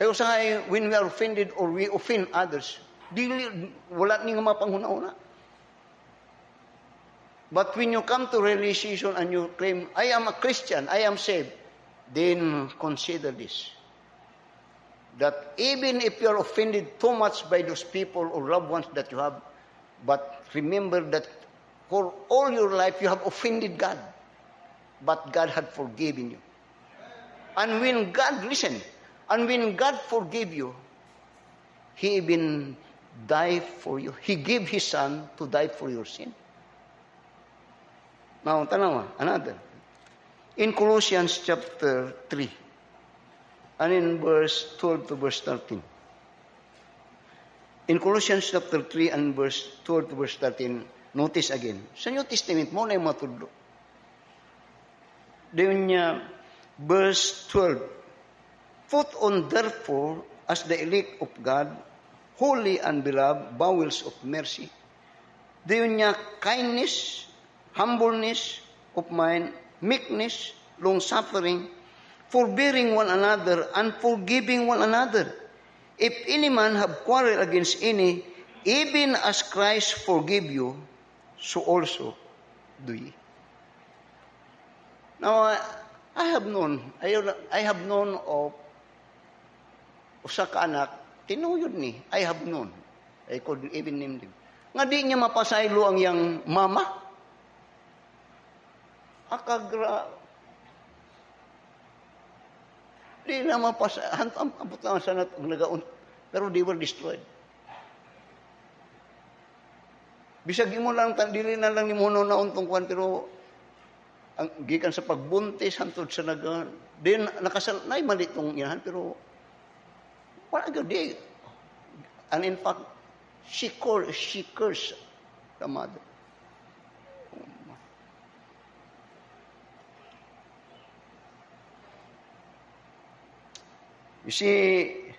Kaya usay, when we are offended or we offend others, wala ni nga mapanghuna-una. But when you come to realization and you claim, I am a Christian, I am saved, then consider this. That even if you are offended too much by those people or loved ones that you have, but remember that for all your life you have offended God, but God had forgiven you. And when God, listen, and when God forgave you, He even died for you. He gave His Son to die for your sin. Now, tanawa, another. In Colossians chapter 3, and in verse 12 to verse 13. In Colossians chapter 3 and verse 12 to verse 13, notice again, sa New Testament mo na yung matudlo. Doon niya, verse 12, put on therefore as the elect of God, holy and beloved, bowels of mercy. Doon niya, kindness, humbleness of mind, meekness, long-suffering, forbearing one another, and forgiving one another. If any man have quarrel against any, even as Christ forgave you, so also do ye. Now, I have known of usa ka anak, tinuyod ni, I have known, I could even name them, nga di niya mapasaylo ang yang mama. Akagra, di na mapasaylo, abot lang sanat ang nagaun, pero they were destroyed. Bisag mo lang, dili na lang ni mo na untong kuwan, pero ang gikan sa pagbuntis hantod sa naga, din nakasal nay malitong yan, pero wala gyud di. And in fact, she cursed the mother. You see,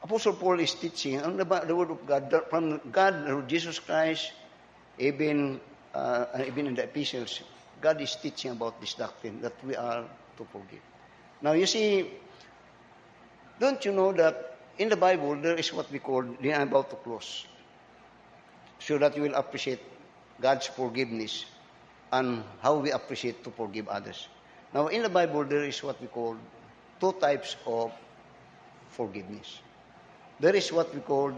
Apostle Paul is teaching on the word of God from God, Lord Jesus Christ, even in the epistles. God is teaching about this doctrine that we are to forgive. Now, you see, don't you know that in the Bible there is what we call, I'm about to close, so that you will appreciate God's forgiveness and how we appreciate to forgive others. Now, in the Bible there is what we call two types of forgiveness. There is what we call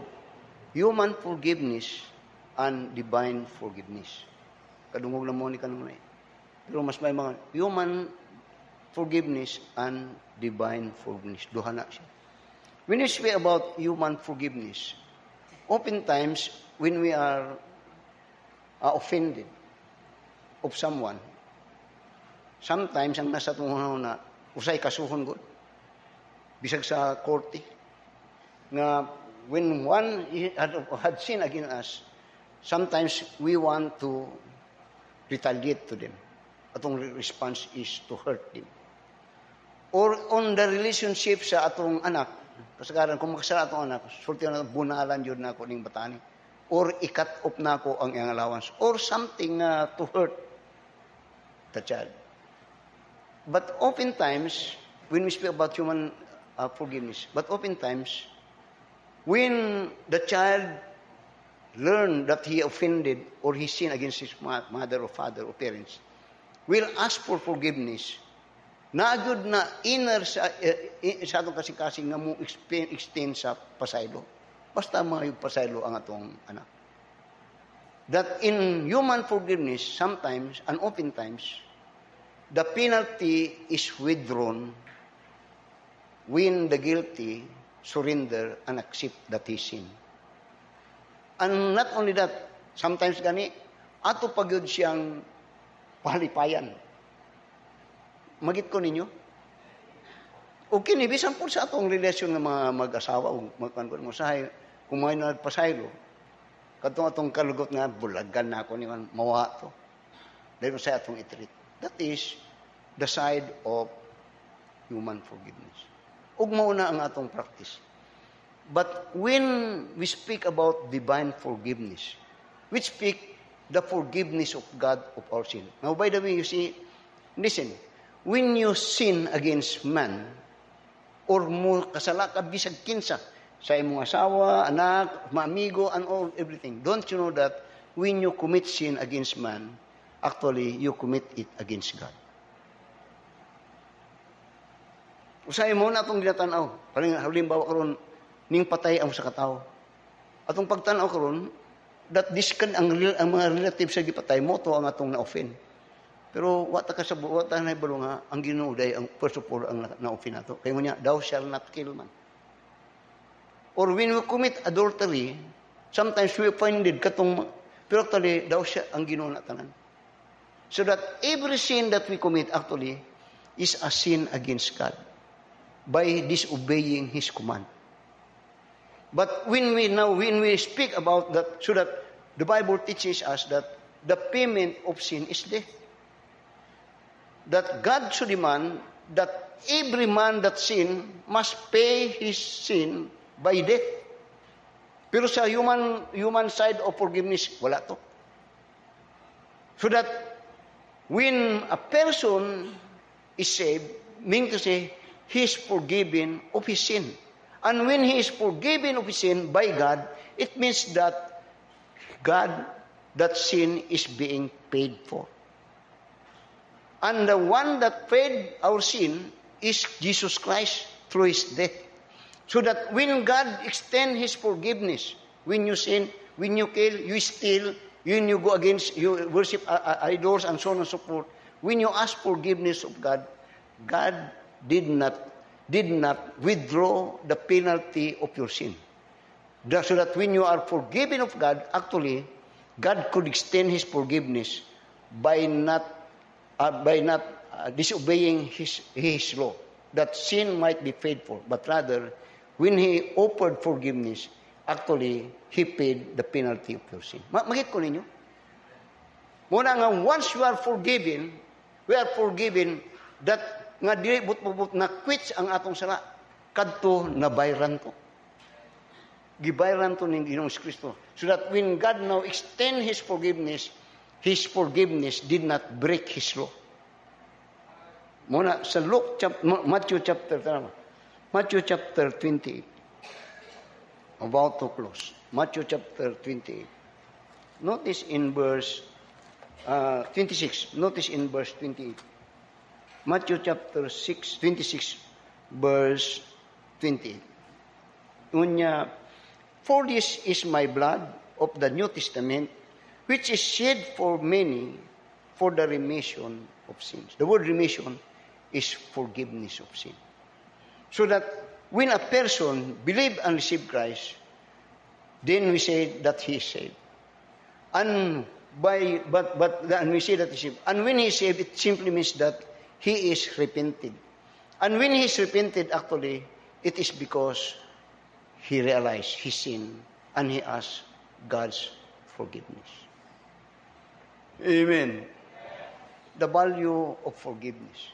human forgiveness and divine forgiveness. Kadungog lang mo ni kanunay. Pero mas may mga human forgiveness and divine forgiveness. Duha na siya. When we speak about human forgiveness, oftentimes when we are offended of someone, sometimes, ang nasa tungaw na, usay kasuhon gud. Bisag sa korte. Nga, when one had sinned against us, sometimes we want to retaliate to them. Atong response is to hurt them. Or on the relationship sa atong anak, kasagaran, kung makasala atong anak, sulti na bunalan yun na ako ning batani. Or i-cut off na ako ang iyang allowance. Or something to hurt the child. But oftentimes, when we speak about human forgiveness, but oftentimes, when the child learned that he offended or he sinned against his mother or father or parents, will ask for forgiveness, naagod na inner sa atong kasing-kasing nga mo extend sa pasaylo. Basta mga pasaylo ang atong anak. That in human forgiveness, sometimes and oftentimes, the penalty is withdrawn when the guilty surrender and accept that he sinned. And not only that, sometimes gani, ato pagyud siyang palipayan. Magit ko ninyo? O kinibisan po sa atong relasyon ng mga mag-asawa o magkankuan mo sahay, kung may nagpasaylo, katong atong kalugot nga, bulagan na ako niyan, mawa to. Dahil sa atong itreat. That is the side of human forgiveness. Ug mauna ang atong practice. But when we speak about divine forgiveness, we speak the forgiveness of God of our sin. Now, by the way, you see, listen, when you sin against man, or mo kasala ka bisag kinsa sa imong asawa, anak, mga amigo, and all everything, don't you know that when you commit sin against man, actually, you commit it against God. Usay mo na itong ginatanaw. Halimbawa karon ning patay ang sa katao. Atong pagtanaw karon that this kan ang mga relatives sa gipatay mo to ang atong na-offend. Pero wata ka sa wata na ibalo nga ang Ginoo day ang first of all ang na-offend nato. Kay mo niya, thou shall not kill man. Or when we commit adultery, sometimes we offended katong pero actually thou shall ang Ginoo na tanan. So that every sin that we commit actually is a sin against God by disobeying His command. But when we speak about that, so that the Bible teaches us that the payment of sin is death. That God should demand that every man that sin must pay his sin by death. Pero sa human side of forgiveness, wala to. So that when a person is saved, meaning to say, he is forgiven of his sin. And when he is forgiven of his sin by God, it means that that sin is being paid for. And the one that paid our sin is Jesus Christ through his death. So that when God extends his forgiveness, when you sin, when you kill, you steal, when you go against, you worship idols and so on and so forth, when you ask forgiveness of God, God did not withdraw the penalty of your sin. So that when you are forgiven of God, actually, God could extend his forgiveness by not disobeying his law, that sin might be paid for. But rather, when he offered forgiveness, actually, he paid the penalty of your sin. Magit ko ninyo? Muna nga, once you are forgiven, we are forgiven that nga dili but na quits ang atong sala kadto nabayran to. Gibayran to ning Ginoong Kristo. So that when God now extend his forgiveness did not break his law. Muna sa Matthew chapter 28. About to close. Matthew chapter 28. Notice in verse 26. Notice in verse 28. Matthew chapter 26, verse 28. Unya, for this is my blood of the New Testament, which is shed for many for the remission of sins. The word remission is forgiveness of sin. So that when a person believes and receives Christ, then we say that he is saved. And we say that he is saved. And when he is saved, it simply means that he is repented. And when he is repented, actually, it is because he realized his sin and he asked God's forgiveness. Amen. The value of forgiveness.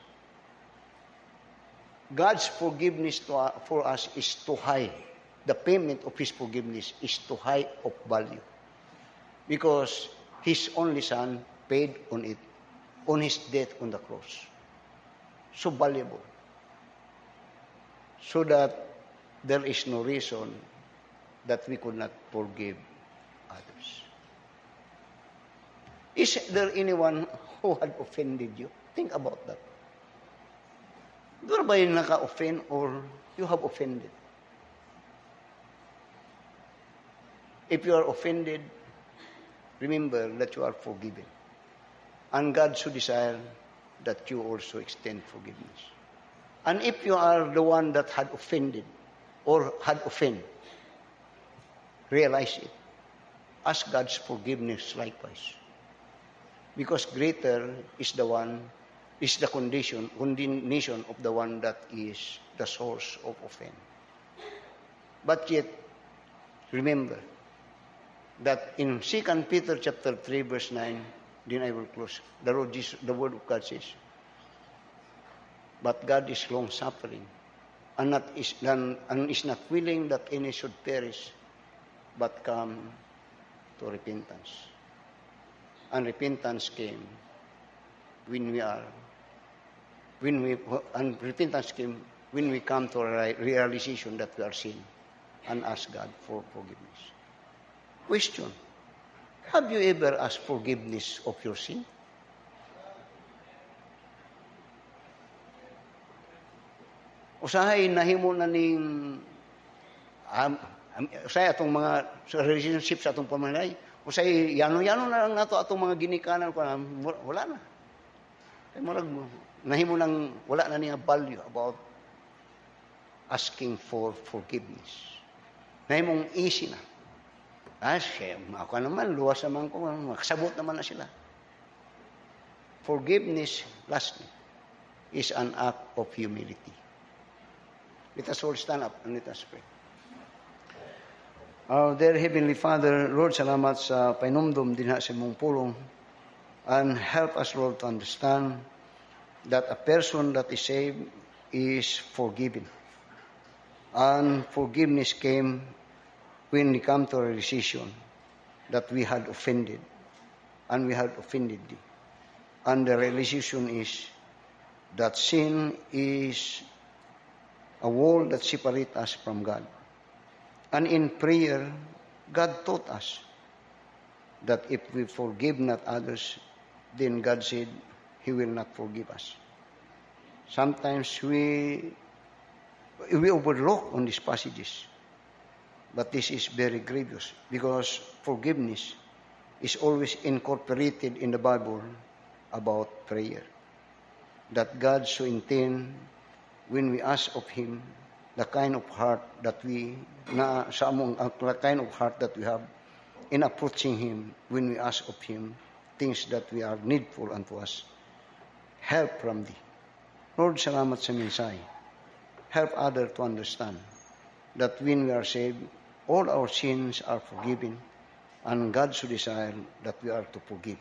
God's forgiveness for us is too high. The payment of His forgiveness is too high of value. Because His only Son paid on it, on His death on the cross. So valuable. So that there is no reason that we could not forgive others. Is there anyone who had offended you? Think about that. Doon ba yung naka-offend or you have offended? If you are offended, remember that you are forgiven. And God should desire that you also extend forgiveness. And if you are the one that had offended or had offended, realize it. Ask God's forgiveness likewise. Because greater is the condemnation of the one that is the source of offense. But yet, remember that in 2 Peter chapter 3, verse 9, then I will close. The word of God says, but God is long-suffering, and is not willing that any should perish, but come to repentance. And repentance came when we come to a realization that we are sin and ask God for forgiveness. Question: have you ever asked forgiveness of your sin? Usahay nahimo na ning usahay atong mga relationship sa atong pamanay. Usahay yano-yano na lang nato atong mga ginikanan ko wala na. Kay murag nahimo nang wala na niya value about asking for forgiveness. Nahimong easy na. Ako naman, luwas naman ko, makasabot naman na sila. Forgiveness, lastly, is an act of humility. Let us all stand up and let us pray. Our dear Heavenly Father, Lord, salamat sa painumdum din sa mong pulong, and help us, Lord, to understand that a person that is saved is forgiven. And forgiveness came when we come to a realization that we had offended, and we had offended thee. And the realization is that sin is a wall that separates us from God. And in prayer, God taught us that if we forgive not others, then God said He will not forgive us. Sometimes we overlook on these passages. But this is very grievous because forgiveness is always incorporated in the Bible about prayer. That God so intend when we ask of Him the kind of heart that the kind of heart that we have in approaching Him when we ask of Him things that we are needful unto us. Help from Thee. Lord, salamat sa mensahe. Help others to understand that when we are saved, all our sins are forgiven, and God should desire that we are to forgive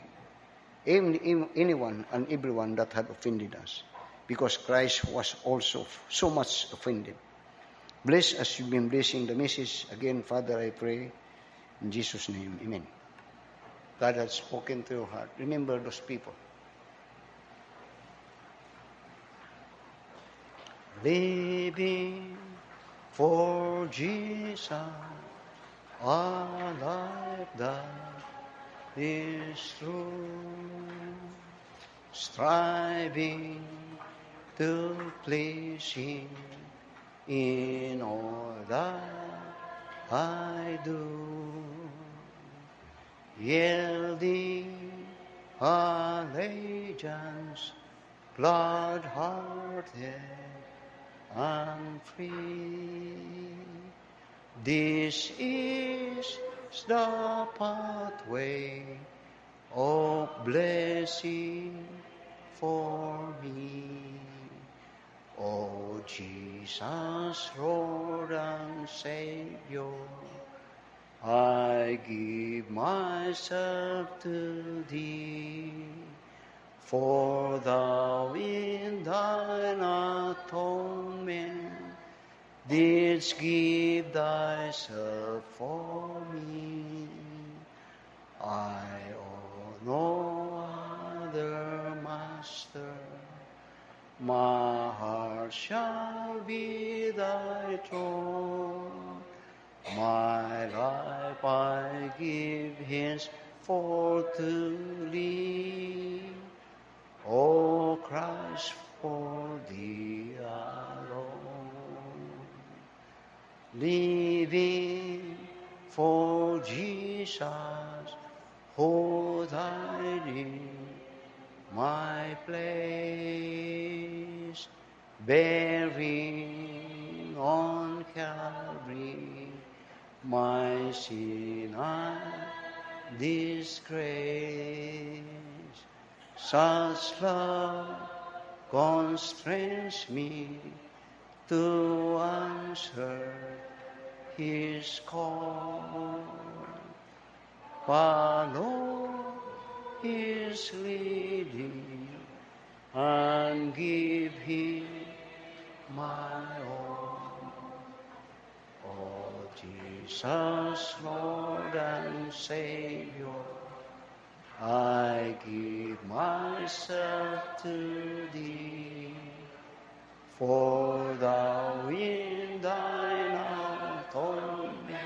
anyone and everyone that had offended us, because Christ was also so much offended. Bless as you've been blessing the message. Again, Father, I pray in Jesus' name, amen. God has spoken to your heart. Remember those people. Living for Jesus, a life that is true, striving to please Him in all that I do, yielding allegiance, glad-hearted and free. This is the pathway of blessing for me. O Jesus, Lord and Savior, I give myself to Thee, for Thou in Thine atonement didst give Thyself for me. I owe no other master, my heart shall be Thy throne. My life I give henceforth to Thee, O Christ, for Thee alone. Living for Jesus, who died in my place, bearing on Calvary my sin and disgrace. Such love constrains me to answer His call. Follow His leading and give Him my all. O Jesus, Lord and Savior, I give myself to Thee, for Thou in Thine atonement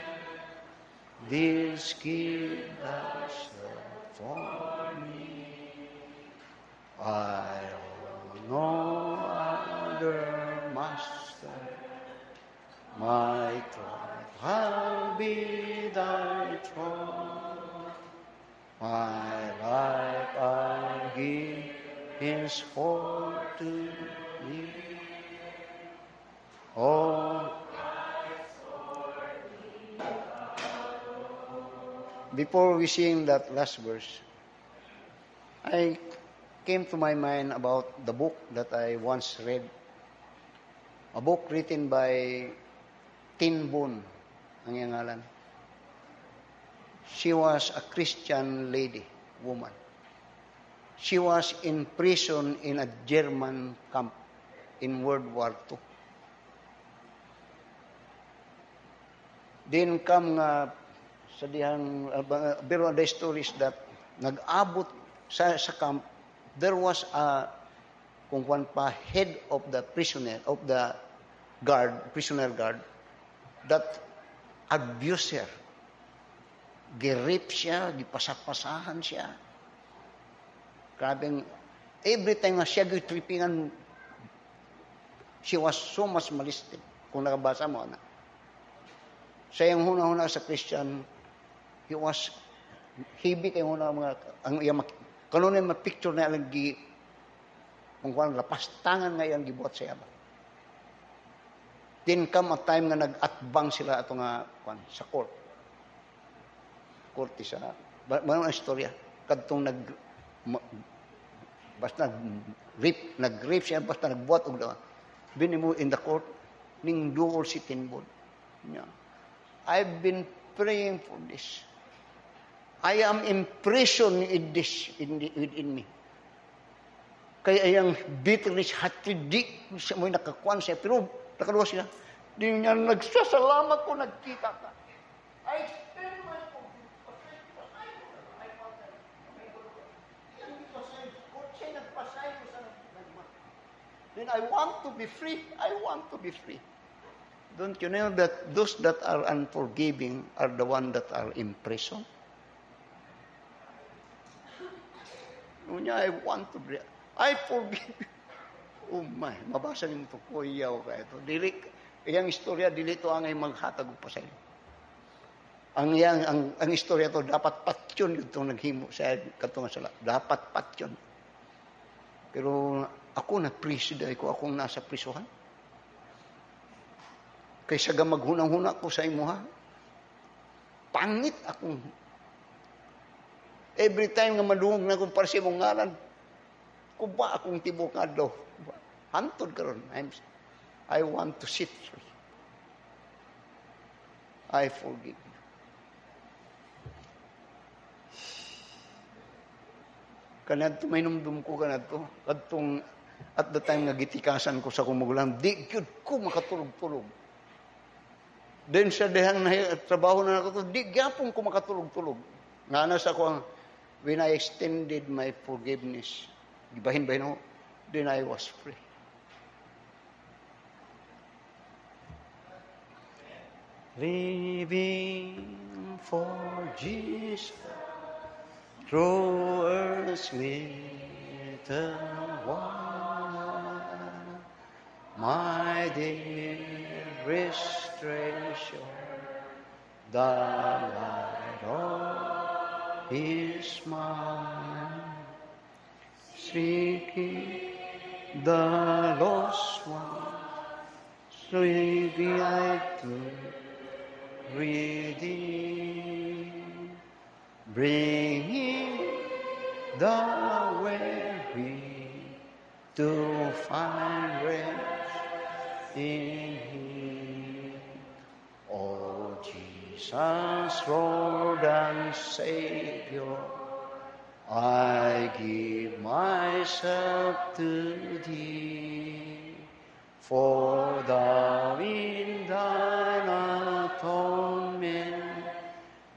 didst give Thyself for me. I owe no other master, my trust shall be Thy throne. My life I give henceforth to Thee. Oh, before we sing that last verse, I came to my mind about the book that I once read. A book written by Tin Boon, ang iyang ngalan. She was a Christian lady, woman. She was in prison in a German camp in World War II. Then come sa dihang, pero the stories that nag-abot sa camp, there was a, kung kwan pa, head of the prisoner, of the guard, prisoner guard, that abused her. Girip siya, gipasapasahan siya. Grabing, every time na siya gitripingan, she was so much molested. Kung nakabasa mo na. Sa yung huna-huna sa Christian, he was, heavy kayo huna mga, ang iyang, kanunin mga picture na yung kung kung lapastangan nga yung gibuhat sa iyaba. Then come a time nga nag-atbang sila ato nga sa court. Korte sa manong istorya kadtong basta nag-rape siya basta nagbuhat og dawa binimo in the court ning duol si Tin Boon. Yeah. I've been praying for this. I am imprisoned in this within me. Kaya yung bitterness hatred di siya mo nakakuan siya pero nakaluwa siya. Di niya nagsasalamat ko nagkita ka. Then I want to be free. I want to be free. Don't you know that those that are unforgiving are the ones that are in prison? I want to be. I forgive. Oh my, mabasa niyo ito. Kuyaw ka ito. Dili, iyang istorya, dili ito ang maghatag pa sa iyo. Ang istorya to dapat patyon ito naghimo sa katong sala. Dapat patyon. Pero ako na-prison dahil ko akong nasa prisuhan. Kaysa maghunang-huna ko sa imuha. Pangit akong. Every time nga madungog na kung para sa imong ngalan, Kuba akong tibok adlaw. Hantod karon. I want to sit free. I forgive you. Kanadto may numdum ko kanadto. Kadtong at the time nga gitikasan ko sa kumugulang, di gyud ko makatulog-tulog. Then sa dehang trabaho na ako to, di gyapon ko makatulog-tulog. Ngana sa ko when I extended my forgiveness, gibahin-bahin ako, then I was free. Living for Jesus through earth's little while, my dearest treasure, the light of His smile, seeking the lost one, seeking I to redeem, bringing the weary to find rest in Him. Oh, Jesus, Lord and Savior, I give myself to Thee, for Thou in Thine atonement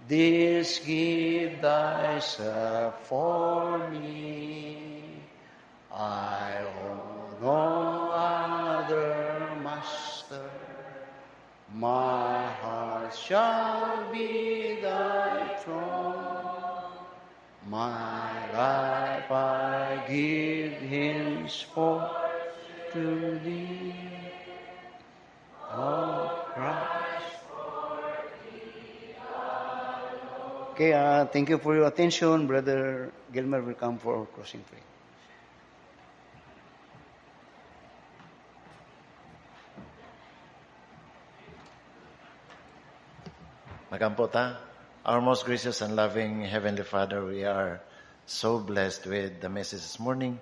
didst give Thyself for me. I owe no other master, my heart shall be Thy throne. My life I give henceforth to Thee, O Christ. Okay, thank you for your attention. Brother Gilmer will come for closing prayer. Magampo ta. Our most gracious and loving Heavenly Father, we are so blessed with the message this morning,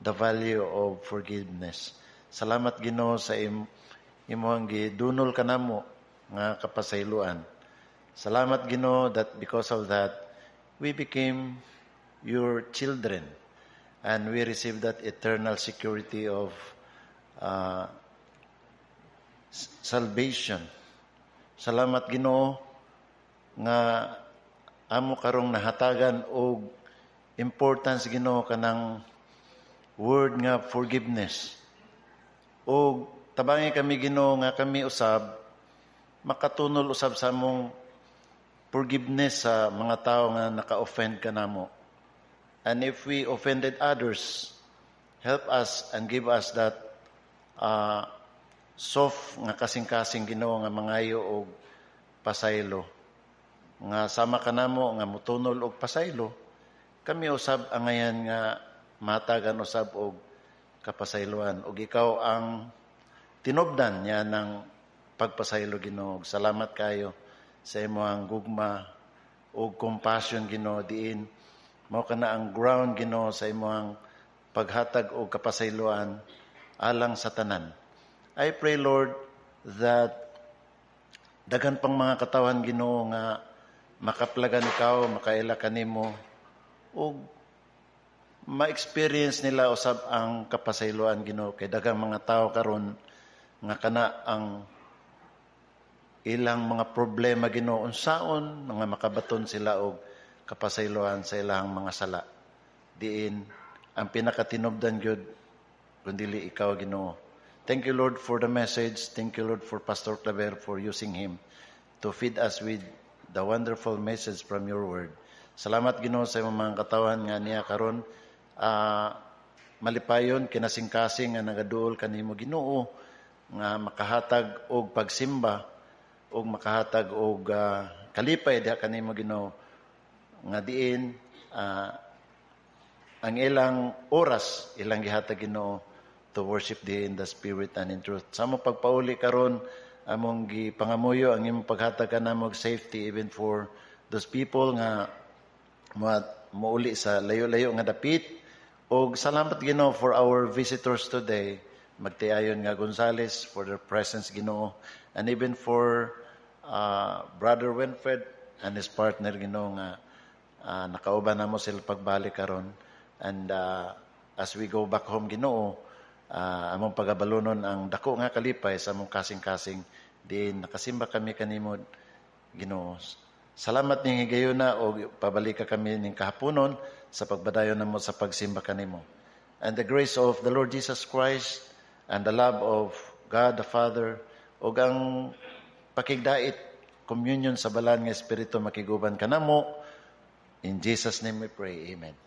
the value of forgiveness. Salamat Ginoo sa imong gidunol kanamo nga kapasayloan. Salamat Ginoo that because of that, we became your children and we received that eternal security of salvation. Salamat Ginoo nga amo karong nahatagan og importance Ginoo kanang word nga forgiveness. Og tabangi kami Ginoo nga kami usab makatunol usab sa among forgiveness sa mga tao nga naka-offend kanamo. And if we offended others, help us and give us that soft nga kasing-kasing Ginoo nga mangayo og pasaylo. Nga sama kanamo nga mutunol og pasaylo, kami usab angayan nga matagan usab og kapasayloan. Og ikaw ang tinubdan niya ng pagpasaylo Ginoo. Salamat kayo sa imong gugma og compassion Ginoo diin mao kana ang ground Ginoo sa imong paghatag og kapasayloan alang sa tanan. I pray Lord that daghan pang mga katawan Ginoo nga makaplagan ikaw, makaila kanimo ug ma-experience nila usab ang kapasayloan Ginoo kay daghang mga tao karon nga kana ang ilang mga problema Ginoo unsaon nga makabaton sila og kapasayloan sa ilang mga sala. Diin ang pinakatinubdan gyud kundi ikaw Ginoo. Thank you Lord for the message. Thank you Lord for Pastor Claver for using him to feed us with the wonderful message from your word. Salamat Ginoo sa imong mga katawan nga niya karon malipayon kinasing-kasing nga nagaduol kanimo Ginoo nga makahatag og pagsimba og makahatag og kalipay diha kanimo Ginoo nga diin ang ilang oras ilang gihatag Ginoo to worship Thee in the spirit and in truth. Sa mo pagpauli karon among gipangamuyo ang imong paghatag kanamo og safety even for those people nga mouli sa layo-layo nga dapit Og salamat Ginoo for our visitors today. Magtiayon nga Gonzales for their presence Ginoo, and even for Brother Winfred and his partner Ginoo nga nakauban namo sila pagbalik karon. And as we go back home Ginoo, among pagabalonon ang dako nga kalipay sa among kasing-kasing diin nakasimba kami kanimo Ginoo. Salamat ning higayuna o pabalik ka kami ning kahaponon sa pagbadayon namo sa pagsimba kanimo. And the grace of the Lord Jesus Christ and the love of God the Father o ang pakigdait communion sa balan nga Espiritu makiguban kanamo. In Jesus' name we pray. Amen.